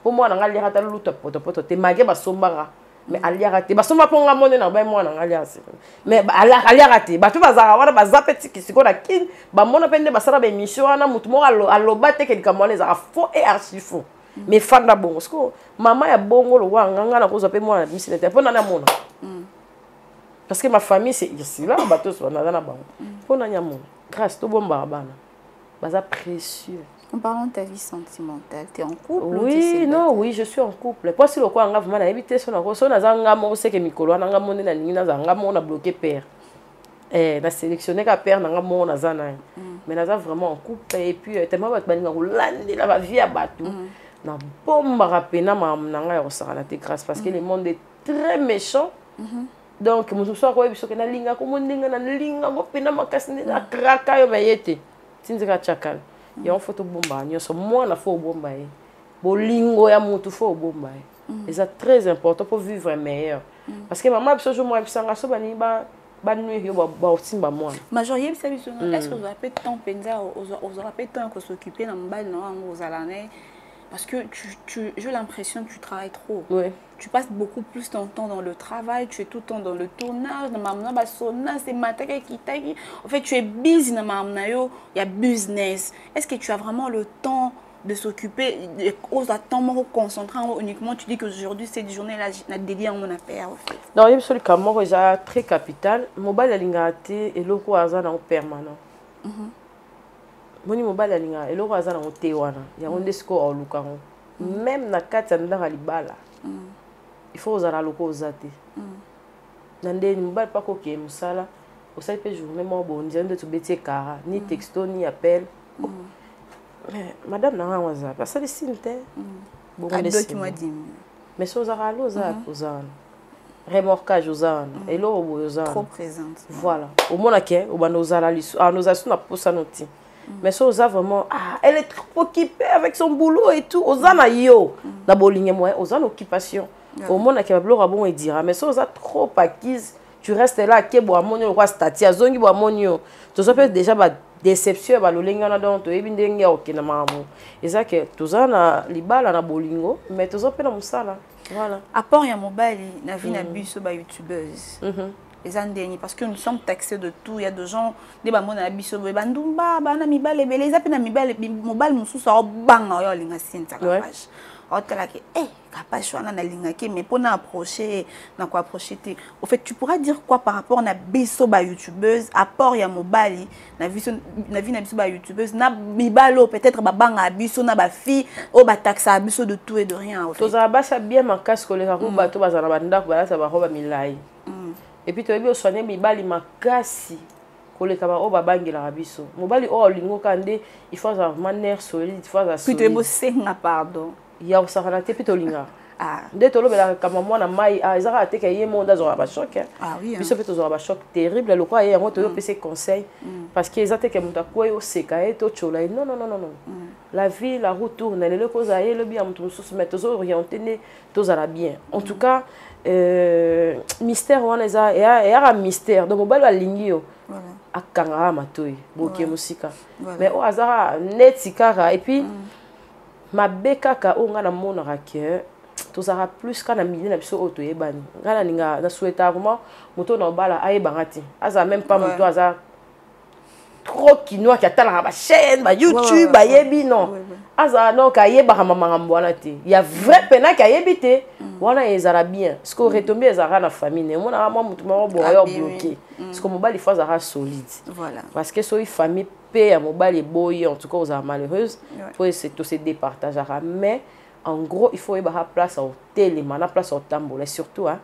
Speaker 2: pour moi na ngali hata luta poto te mage ba sombara mais aliara te ba somba ponga mone na ba moi na ngali asi mais aliara te ba tu bazara wana ba zapeti kisiko na kin ba mona pende ba sala ba émission na mutu mo aloba te que kamone za faux et archi faux. Mais fanda bongo parce que maman ya bongo lo wa nganga na kozo pe moi na bisi na pona na mona parce que ma famille c'est ici là bato so na na bango pona nya mona grâce to bomba bana baza précieux.
Speaker 1: En parlant de ta vie sentimentale, tu es en couple?
Speaker 2: Oui, non, oui, je suis en couple. Parce que le quoi nga vraiment na éviter so na ko so na zanga mo c'est que mikolo na nga mona na ningi na zanga mo na bloqué père. Na sélectionné ka père na nga mo na zana. Mais na za vraiment en couple et puis tellement ba baninga ko lande la ba vie à bato. Na bomba rapena nanga ya osala te grâce parce que le monde est très méchant. Donc musu so ko biso ke na linga ko mondinga na linga mo pena makasi na kraka yo bayete tinzika chakala ya on photo bomba nyoso moi na fo bomba e bolingo ya mutu fo bomba e c'est très important pour vivre meilleur parce que maman biso jo moi bisanga so bani ba nuit yo ba otimba moi
Speaker 1: major yebisa biso est-ce que vous avez temps penza aux aura pas temps que s'occuper na mbali na ngo zalane. Parce que j'ai l'impression que tu travailles trop.
Speaker 2: Oui.
Speaker 1: Tu passes beaucoup plus ton temps dans le travail, tu es tout le temps dans le tournage, dans ma c'est matériel qui taille. En fait, tu es busy dans ma il y a business. Est-ce que tu as vraiment le temps de s'occuper aux attentes concentrant uniquement. Tu dis qu'aujourd'hui, cette journée-là, n'a dédié à mon affaire.
Speaker 2: Non, il y a un Cameroun est très capital. Mobile a l'ingati et le roi a en permanent. Moni mobile a l'ingati et le roi a en tewana. Il y a un discours au Lucaron. Même na kata ndanga libala. Il faut oser la loko osate. Nande ni mobile pas koke musala. Osai pe journée mo bon ndiande to betie kara ni texto ni appel. Madame n'a rien à faire. Ça les signte.
Speaker 1: Bon, qui m'a dit.
Speaker 2: Mais ça osara loza osana. Remorquage osana. Et là osana.
Speaker 1: Trop présente.
Speaker 2: Voilà. Au moins que au bano osala lisu. Ah nous asuna pour ça noti. Mais ça osa vraiment elle est trop occupée avec son boulot et tout. Osana yo. La bolingue moi osana occupation. Au moins que bablo rabon et dira mais ça osa trop acquise. Tu restes là ke bo amonio roi statia zongi bo amonio. Tu sais déjà ba déception ba lolenga na donc to ebindenge okena mamu. Et ça que tozana libala na bolingo mais tozo pe na musala. Voilà.
Speaker 1: Apport ya mobile na vie na biso ba youtubeuse. Les andeni parce que nous sommes taxés de tout, il y a des gens des ba mona biso ba ndumba ba na mibale belé za pe na mibale mobile mususu o banga yo linga sinta ka page. Otala ke capage wana na linga ke mais pour na approcher na quoi approcher te. Au fait tu pourras dire quoi par rapport na biso ba youtubeuse apport ya mobile na vie na biso ba youtubeuse na mibalo peut-être ba banga biso na ba fille o ba taxa biso de tout et de rien au fait.
Speaker 2: Tozala basa bien makasi koleka ko bato bazana bandako balasa ba roba milai. Et puis tu as vu au soigner mibali makasi koleka ba o ba bangela biso. Mobali o lingo kande il faut avoir manière solide, il faut avoir solide.
Speaker 1: Puis tu es senga pardon.
Speaker 2: Il y a aussi un petit peu linga. Dès que tu as comme moi na mai ils ont été qu'il y a monde dans un choc.
Speaker 1: Ah oui.
Speaker 2: Puis ça fait un choc terrible le quoi il y a un autre PC conseil parce qu'ils ont été que muta quoi au seka et tout chola. Non non non non non. La vie la route tourne les causes aille le bien mutu sous mettre aux orienter tous à la bien. En tout cas mystère wana eza et un mystère donc mobile wa lingio. Voilà. Akanga matoi boki musika. Mais au hasard net sikara et puis ma bekaka onga na mona que tozara plus kana mili na biso oto yebani ngana ninga na souhaita vraiment moto na bala ayebangati aza même pas moto aza trop kinois qui atala ba chaîne ba YouTube ba yebi non aza non ka yeba mama mbwana te il y a vrai pena ka yebite wana ezara bien ce que retomber ezara na famille ne mona moi moto mo boyo bloqué ce que mobile faut azara solide
Speaker 1: voilà
Speaker 2: parce que so famille paix à mobile boy en tout cas aux malheureuse pour essayer de se départager mais en gros il faut y avoir place au télé mana place au tambour surtout hein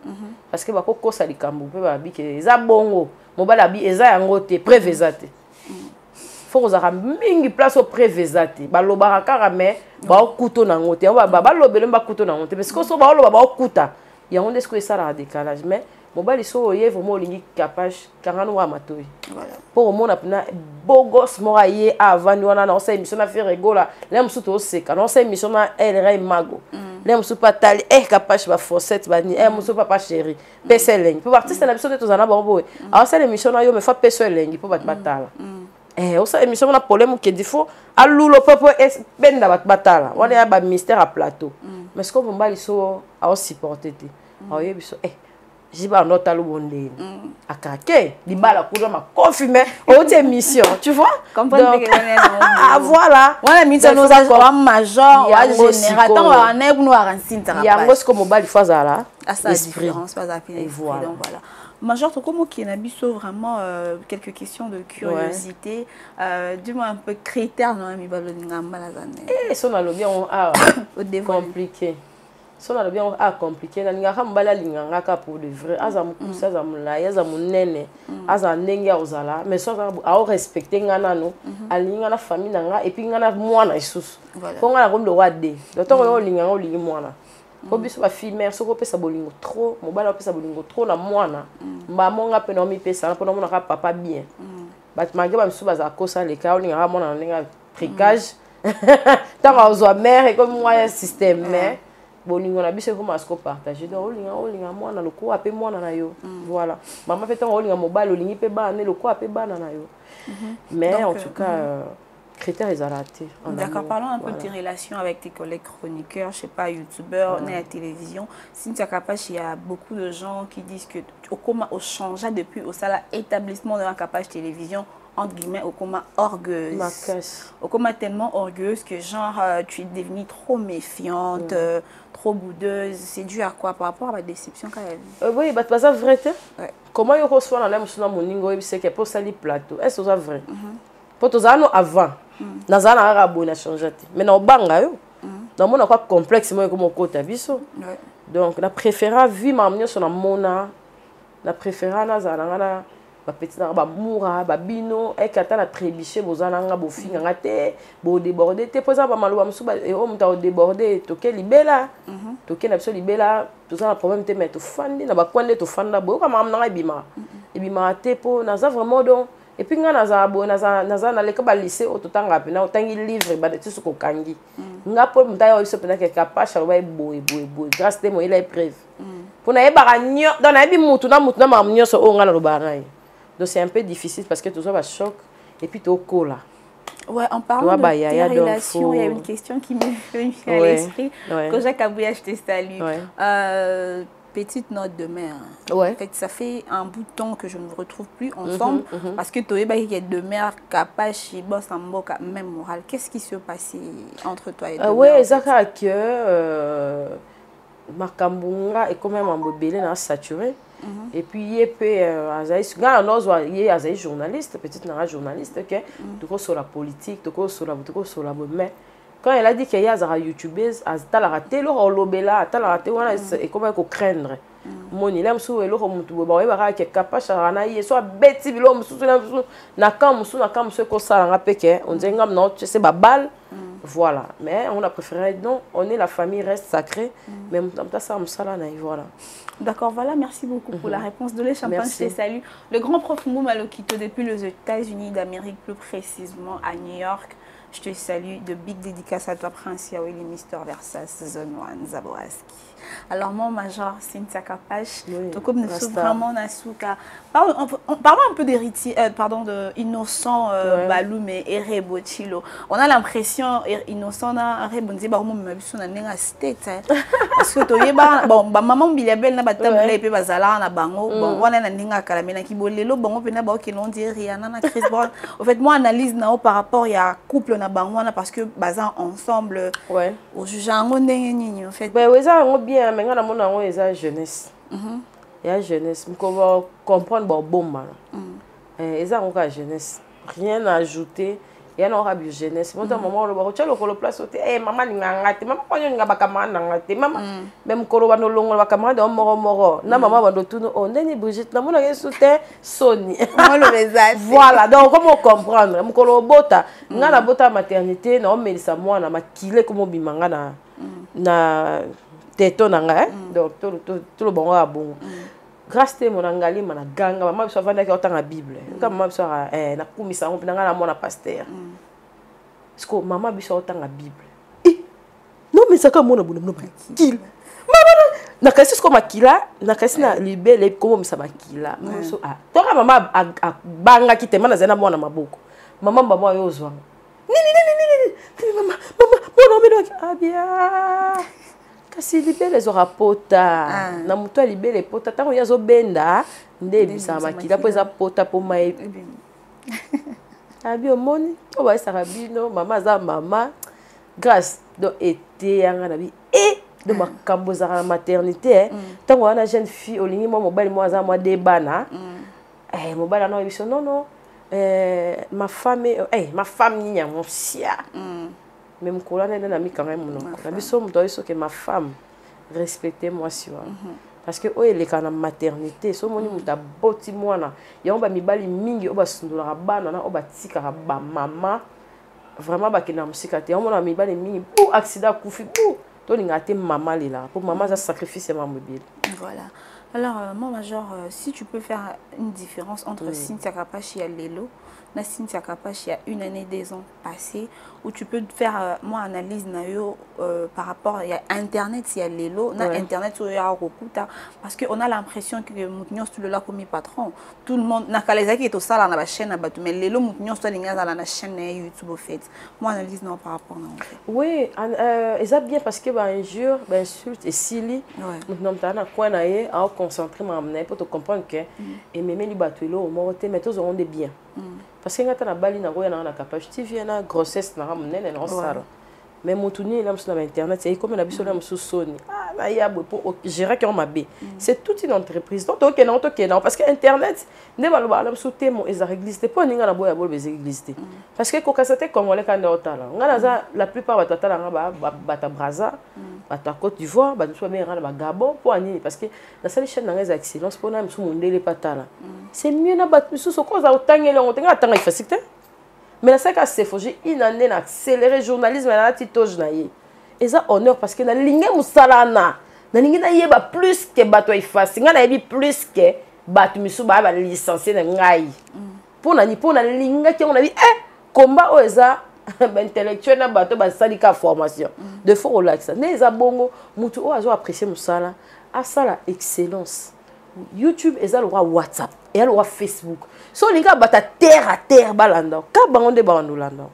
Speaker 2: parce que ba ko kosa likambo pe ba bi ke za bongo mobile abi eza yango te prévezate faut aux mingi place au prévezate ba lobara kara mais ba okuto na ngote ba lobele ba kuto na ngote parce que so ba loba ba okuta il y a on est-ce que ça a décalage mais mobile so yé vraiment lingi capage karano wa matoi voilà pour mon apna beau gosse mora yé avant nous on a ça émission na faire rigola l'aime surtout au seka non ça émission na elle ray mago l'aime surtout pas tali capage ba fossette ba ni l'aime surtout papa chéri pc lengi pour artiste na biso de tozana bon alors ça l'émission na yo me fa pc lengi pour batala au ça émission na problème que dit faut alulo popo benda batala on a ba mystère à plateau mais ce que mobile so a supporter te ayo biso Jiba nota lo bonde. Akake, libala kudo ma confirmer haute émission, tu vois?
Speaker 1: Comprendre que
Speaker 2: ah voilà.
Speaker 1: Voilà mise nos accords major ou général tant on est nous arancinta.
Speaker 2: Il y a ngos comme mobile fazala.
Speaker 1: À sa différence pas à
Speaker 2: et voilà.
Speaker 1: Donc voilà. Major, comment qui n'a biso vraiment quelques questions de curiosité. Dis-moi un peu critères non mi baloninga malazane.
Speaker 2: Son a bien compliqué. So na bien compliqué na ninga mbala linganga ka pour de vrai azamu kusa zamula yazamu nene azanenge ozala mais so a respecter ngana no alinga na famille nanga et puis ngana mwana isusu ko ngana ko ndo wade docteur yo linganga olingi mwana ko biso ba fille mère so ko pesa bolingo trop mobala pesa bolingo trop na mwana mba monga pe no mi pesa na pona mona ka papa bien bat mangé ba msuba za kosa le ka olinga mwana ninga tricage tant ozwa mère et comme moi système mais bolingo na biso ko masko partager donc olinga mwana loko ape mwana na yo voilà maman fait tant olinga mobile olingi pe bana loko ape bana na yo mais donc, en tout cas critères ils raté
Speaker 1: d'accord parlons un peu de tes relations avec tes collègues chroniqueurs je sais pas youtubeurs à la télévision si tu es capable il y a beaucoup de gens qui disent que au changé depuis au sala établissement de la capage télévision entre guillemets, au coma orgueuse. Au coma tellement orgueuse que genre, tu es devenue trop méfiante, trop boudeuse. C'est dû à quoi par rapport à la déception qu'elle a
Speaker 2: eue? Oui, c'est ça vrai. Comment il reçoit dans la maison moningo c'est que pour salir plateau. Est-ce que c'est vrai? Pour tous ans avant, dans un an bon a changé. Mais dans banga yo, dans mon quoi complexe moi comme côté biso. Donc la préférée vu m'amener sur la mona, la préférée na zalanga ba petit na ba moura ba bino et kata na trébiché bozalanga bo finga te bo déborder te posa ba maluba musuba e o muta déborder to ke libela to ke na biso libela to za problème te mais to fandi na ba kwande to fanda bo ka mam na ibima ibima te po na za vraiment donc et puis nga na za bo na za na le ka ba lycée o to tanga pe na o tangi livre ba de tiso ko kangi nga po muta yo biso pe na ke kapasha ba boy grâce te mo il est preuve pour na e ba nyo dans na bi mutu na mam nyo so o nga na lo ba ngai. Donc c'est un peu difficile parce que tout ça va choc et puis tu es au cola.
Speaker 1: Ouais, en parlant de tes relations, il y a une question qui m'est venue à l'esprit. Quand Jacques Abouya, je te salue. Petite note de mère. En fait, ça fait un bout de temps que je ne vous retrouve plus ensemble parce que tu es de mère capable de boss en boca même moral. Qu'est-ce qui se passait entre toi et deux?
Speaker 2: Oui, Zaka que Makambunga est quand même un bébé saturé. Et puis il y a journaliste, petite nara journaliste que tu sur la politique, tu sur la mais quand elle a dit qu'il y a des youtubeuses, elle a raté le lobela, elle a raté et comment il faut craindre. Mon il aime sous le mutu ba ba ka capable na ye so beti bilo musu na kam ce ko ça na peke on dit ngam non c'est ba balle. Voilà, mais on a préféré, non, on est la famille reste sacrée, mais ça voilà.
Speaker 1: D'accord, voilà, merci beaucoup pour la réponse. De Champagne, je te salue. Le grand prof Malokito depuis les États-Unis d'Amérique, plus précisément à New York. Je te salue. De big dédicace à toi, Prince Yaweli, Mister Versas, Zone 1, Zaboraski. Alors, mon major, Cynthia Kapache, comme nous sommes vraiment Nasuka. Parlons un peu d'héritier, pardon, de Innocent Baloum et Erebo Chilo. On a l'impression, Innocent, Erebo, on dit, bah, on m'a vu son année à state. Parce que, tu bon, maman, Bilabel, n'a pas de temps, et puis, bazala, na bango, bon, on a un ninga kalamena qui bolé, le bon, on peut n'a pas qu'il l'on dit, Rihanna, na Chris Brown. En fait, moi, analyse, na par rapport, il y a couple, na bango, parce que, bazan, ensemble, au juge, en fait.
Speaker 2: Bien, mais on a mon jeunesse. Il y a jeunesse. On va comprendre bon et ça on a jeunesse. Rien à ajouter. Il y a une jeunesse. Mon maman le tu le place eh maman ngangate maman ko nga bakamana ngate maman même ko ba no longo bakamana moro na maman ba do tuno on ndeni Brigitte na mona yesoute Sony. Voilà donc comment comprendre mon ko bota nga na bota maternité na o melisa mwana makile comme bimanga na teto nanga donc tout le bon à bon grâce à mon angali mana ganga maman biso vanda ka otanga bible comme maman biso na kumisa on pinanga na mona pasteur parce que maman biso otanga bible non mais ça comme mona bono makila maman na kasi ko makila na kasi na libele comme misa makila so to maman banga kitema na zena mona maboko maman yo zwa nini maman mona meno abia kasi libele ezora pota na mutu libele pota tango yazo benda nde bisa makila po eza pota po mai abi omoni o ba sara bino mama za mama grâce do été yanga na bi de makambo za maternité tango wana jeune fille olingi mo mobali mo za mo debana mobali na biso non ma femme ni ya mon sia même quand on a mis quand même mon que ma femme respectez-moi sur parce que oh elle est quand maternité so moni muta boti mwana ya on ba mibali mingi o ba sundula bana na o ba tika ba mama vraiment ba kina musika te on a mibali mingi pour accident kufi pour to linga te maman là pour maman ça sacrifice ma mobile.
Speaker 1: Voilà. Alors moi major si tu peux faire une différence entre Cynthia Kapache et Lelo na Cynthia Kapache il y a une année 2 ans passé où tu peux faire moi analyse na yo par rapport il y a internet il y a Lelo na internet sur ya rokuta parce que on a l'impression que Moutnios tout le là comme patron tout le monde na kalezaki est au sala na ba chaîne na batu mais Lelo Moutnios to linga za na chaîne YouTube au fait moi analyse non par rapport na en fait.
Speaker 2: Oui et ça bien parce que ba injure ba insulte et sili Moutnom tana quoi na ye a concentrer pour te comprendre que et même les bateaux là au moins mais tous auront des biens parce que quand tu as bali na roya na capacité vie na grossesse na monene na sala mais motuni là sur internet c'est comme la biso là sur Sony ah ya pour gérer qui on m'a bé c'est toute une entreprise donc OK non parce que internet ne va le sur témo ils existent pas ninga na boya bol exister parce que quand c'était comme les candidat otala ngana la plupart ba tata nga ba ta braza ba ta Côte d'Ivoire ba soit bien ba Gabon pour ani parce que la seule chaîne na excellence pour na msu mondele patala c'est mieux na ba msu so cause otangela otenga tanga facilité mais la sac à se forger une année accélérer journalisme na titoge na ye et ça honneur parce que na linge musalana na linge na yeba plus que bato ifasi nga na yebi plus que bato misu ba licencié na ngai pour na linge ki on a dit combat oza ba intellectuel na bato ba salika formation de faut relaxer ne za bongo mutu o azo apprécier musala a ça la excellence YouTube et ça le WhatsApp et le Facebook. So les gars bata terre à terre balando. Ka bango de balando lando.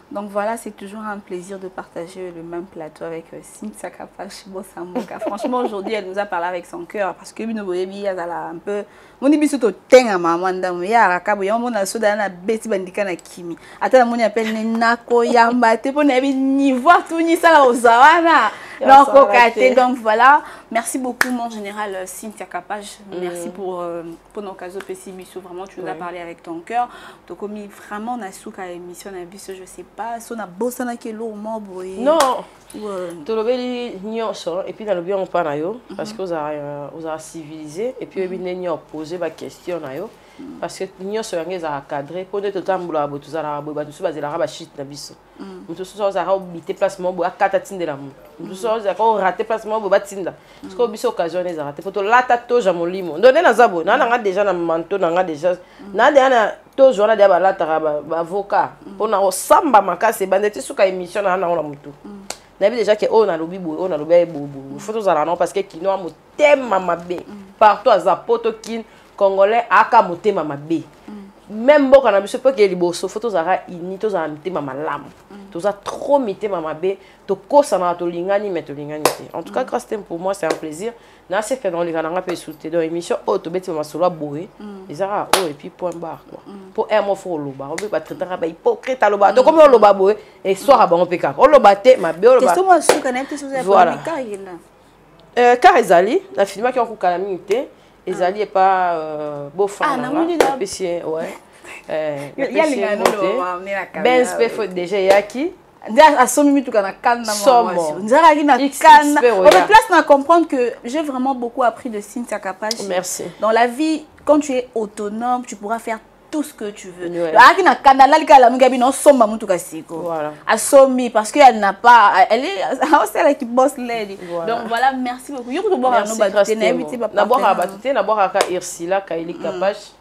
Speaker 1: Donc voilà, c'est toujours un plaisir de partager le même plateau avec Cynthia Kapash Bosamoka. Franchement, aujourd'hui, elle nous a parlé avec son cœur parce que nous voyons bien un peu mon ibisu to tenga maman ndamu ya rakabo ya mona soda na beti bandika na kimi. Ata moni appelle nako yamba te pour na bi niveau tout ni ça ozawana. Donc voilà, merci beaucoup mon général Cynthia Kapash. Merci pour nos cadeaux PCBiso, vraiment tu nous as parlé avec ton cœur. Tu as commis vraiment na souka émission na biso, je sais pas, so na bosana ke lo mo boy.
Speaker 2: Non. Tu l'obéis nyonso et puis dans le bien on parle yo parce que vous a civilisé et puis bien nyo poser ba question na yo parce que nyonso yango za cadrer pour de tambula bo tu za la bo ba tu ba zela ba shit na biso. Mutu so za obité placement bo akata tindela mu. Mutu so za ko rater placement bo ba tinda. Parce que biso occasion za rater photo lata to ja molimo. Donner na zabo na nga déjà na manto na nga déjà na de to jona de ba lata ba avocat pour na samba makase bandeti suka émission na na mutu. Nabi déjà que on a lobby on a lobby bobo photos à non parce que kino mo thème mamabe partout à zapoto kin congolais aka mo thème mamabe même bon quand on a pas que liboso photos à ini to za thème mamalam to za trop mité mamabe to kosa na to lingani mais to lingani en tout cas grâce pour moi c'est un plaisir na c'est fait dans les cananga peut soutenir dans émission auto beti ma solo boé ezara et puis point barre quoi pour un mot faut loba on peut pas traiter ba hypocrite à loba to comme loba boé et soir ba on peut ka on loba te ma be loba
Speaker 1: qu'est-ce moi sou connaître sous
Speaker 2: voilà car ezali la film qui on calamité ezali est pas beau fan là spécial ouais
Speaker 1: il y a les gars
Speaker 2: Benz fait déjà yaki
Speaker 1: à somme mi tout kana kana moi nzara ki na kana on me place à comprendre que j'ai vraiment beaucoup appris de Cynthia Kapash.
Speaker 2: Merci.
Speaker 1: Dans la vie quand tu es autonome tu pourras faire tout ce que tu veux. Là qui na kana là la mugabi non somba mutu kasiko. Voilà. À somme parce que elle n'a pas elle est celle qui bosse lady. Donc voilà, merci beaucoup. Yo ko boire no batute na invité ba.
Speaker 2: Na boire batute na boire ka Irsila Kaili Kapash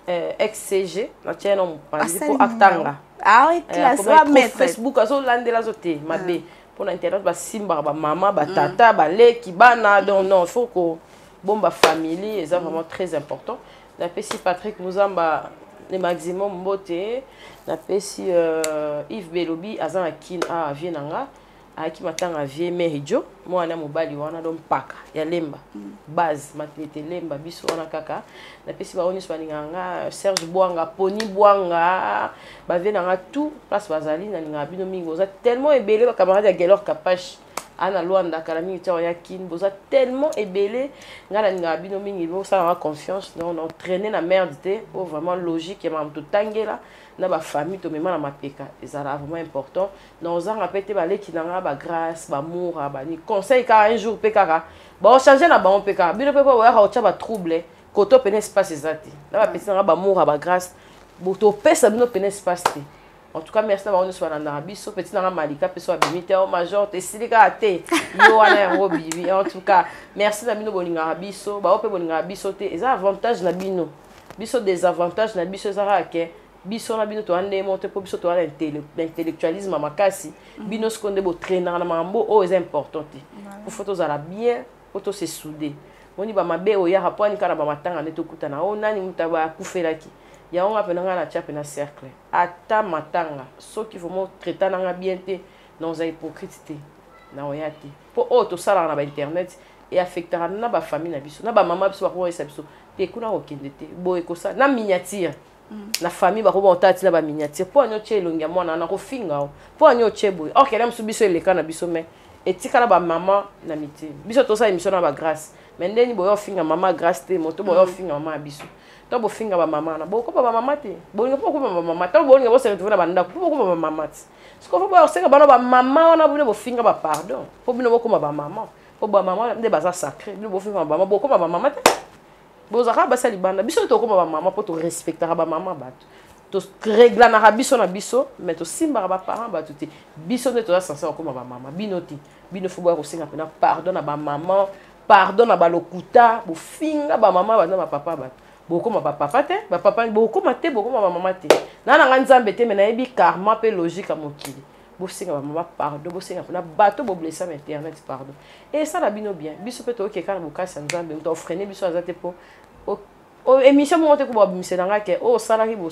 Speaker 2: XCG na tiens on parle pour Actanga.
Speaker 1: Ah oui, classe va mettre
Speaker 2: Facebook azo landela zote mabe pour l'internet ba simba ba maman ba tata ba leki bana donc non faut que bomba famille et ça vraiment très important. La PC Patrick nous amba le maximum beauté la PC Yves Belobi azan akin a vienanga aki matanga vie merijo mwana mobali wana don paka ya lemba base matete lemba biso wana kaka na pesi ba oni swaninganga Serge Bwanga Poni Bwanga ba venanga tout place bazali na ninga bino mingi oza tellement ebele ba camarade ya Gelor Kapash ana Luanda kala mingi taw ya kin boza tellement ebele ngala ninga bino mingi bo ça confiance non entraîner na merde te pour vraiment logique ya mam to tangela na ba famille to mema na mapeka ezala vraiment important dans un rappete ba leki na ba grâce ba amour ba ni conseil ka un jour pekaka ba changer na ba on peka bino pepa wa ha ocha ba trouble koto pene espace ezati na ba pesa na ba amour ba grâce boto pesa bino pene espace te en tout cas merci na ba on soit na biso petit na malika peso abimite au major te silika te yo wana ngo bibi en tout cas merci na bino bolinga biso ba ope bolinga biso te eza avantage na bino biso désavantage na biso ezara ke biso na bino to ande monte po biso to ala l'intellectualisme makasi bino skonde bo traîner na mambo o est important pour photos ala bien photo se souder oni ba mabe o ya raponi kana ba matanga ne to kutana o nani mutaba kufelaki ya on apena na chape na cercle ata matanga so qui vraiment traiter na bien te non za hypocrite na oyati po o to sala na ba internet et affectera na ba famille na biso na ba maman biso ba ko esa biso te kuna okende te boye ko ça na miniature na famille ba ko ba otati na ba miniature po anyo che elongia mwana na ko finga po anyo che boye ok na msu biso eleka na biso mais etikala ba maman na miti biso to sa émission na ba grâce mais ndeni boyo finga maman grâce te moto boyo finga maman biso to bo finga ba maman na bo ko ba maman te bo ngo ko ba maman to bo ngo bo se retrouver na banda ko ba maman te ce qu'on faut c'est que ba maman na bo finga ba pardon po bino bo ko ba maman po ba maman nde baza sacré bino bo finga ba maman bo ko ba maman te bo za ka ba sali banda biso to ko ba maman po to respecter ba maman bato to régler na biso na biso mais to simba ba parents bato te biso ne to censé ko ba maman bino te bino faut ba ko singa pena pardon na ba maman pardon na ba lokuta bo finga ba maman ba na ba papa bato boko ma papa te ba papa boko mate boko ma maman te na nga nzambe te mais na yebi karma pe logique à mokili bo singa ba maman pardon bo singa na bato bo blesser sur internet pardon et ça la bino bien biso pe to ke kana bokasa nzambe to freiner biso azate po o émission mo te ko ba bimise na nga ke o salari bo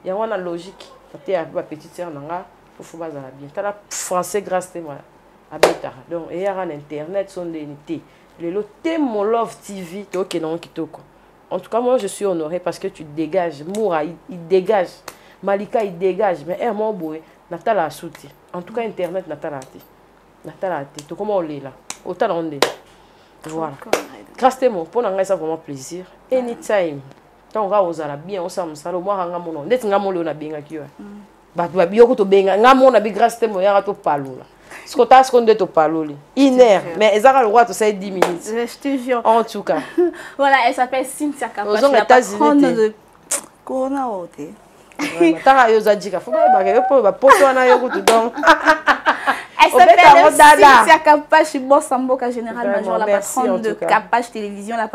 Speaker 2: ya wana logique te ba petite sœur na nga faut ba za bien ta la français grâce te moi abeta donc et ya na internet son dénité le loté mon love tv to ke non kitoko. En tout cas, moi, je suis honorée parce que tu dégages. Moura, il dégage. Malika, il dégage. Mais mon boy, Natala a soutenu. En tout cas, Internet, Natala a été. Natala a été. Tout comment on l'est là. Autant on est. Voilà. Grâce à moi, pour nous, ça vraiment plaisir. Anytime. Tant on va aux arabes, bien, on s'en sort. Moi, on a mon nom. Dès que on a bien accueilli. Bah, tu vas bien que tu bien. On a bien grâce à moi, il y a tout parler là. Ce qu'on t'a scondé au parler. Iner. Mais ils ont le droit de ça 10 minutes.
Speaker 1: Je te jure.
Speaker 2: En tout cas.
Speaker 1: Voilà, elle s'appelle Cynthia Kapash.
Speaker 2: Aux États-Unis.
Speaker 1: De Corona Ote.
Speaker 2: Tara yo zadika. Faut pas que yo pas poto na yo tout donc.
Speaker 1: Elle s'appelle Cynthia Kapash, boss Samboka général major, la patronne de Kapash Télévision, la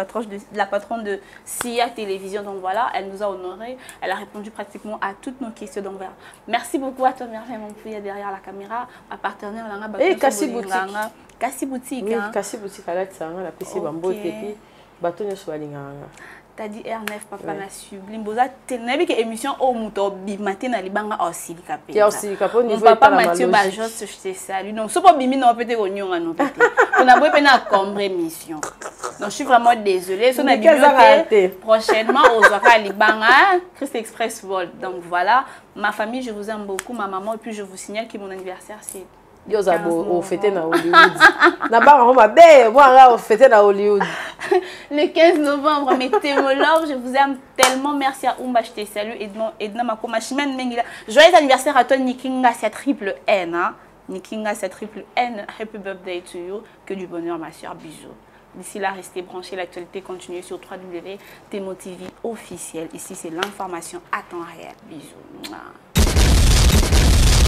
Speaker 1: patronne de SIA Télévision. Donc voilà, elle nous a honorés. Elle a répondu pratiquement à toutes nos questions. Donc voilà. Merci beaucoup à toi, Merveille Mompouya, derrière la caméra. Ma partenaire,
Speaker 2: et Kassi Boutique.
Speaker 1: Kassi Boutique.
Speaker 2: Oui, Kassi Boutique, elle a dit ça, la PC Bambo, et puis, bâtonne sur la ligne.
Speaker 1: T'as dit R9 papa na sublime boza tenabi que émission au muto bimate na libanga aussi capé.
Speaker 2: Qui aussi capé au niveau
Speaker 1: papa Mathieu Bajos je te salue. Donc so pas bimi non peut-être onyonga non peut-être. On a besoin na combre émission. Donc je suis vraiment désolée. So na bibliothèque prochainement aux Zaka libanga Christ Express World. Donc voilà, ma famille, je vous aime beaucoup, ma maman et puis je vous signale que mon anniversaire c'est
Speaker 2: Yo zabo au fêter na Hollywood. Na ba on be moi là au fêter na Hollywood.
Speaker 1: Le 15 novembre, mettez-moi love, je vous aime tellement. Merci à Oumba, je te salue. Edna Makoma Chimène Mengila. Joyeux anniversaire à toi, Nikinga, c'est triple N. Hein? Nikinga, c'est triple N. Happy birthday to you. Que du bonheur, ma soeur. Bisous. D'ici là, restez branchés. L'actualité continue sur www.temo TV officiel. Ici, c'est l'information à temps réel. Bisous.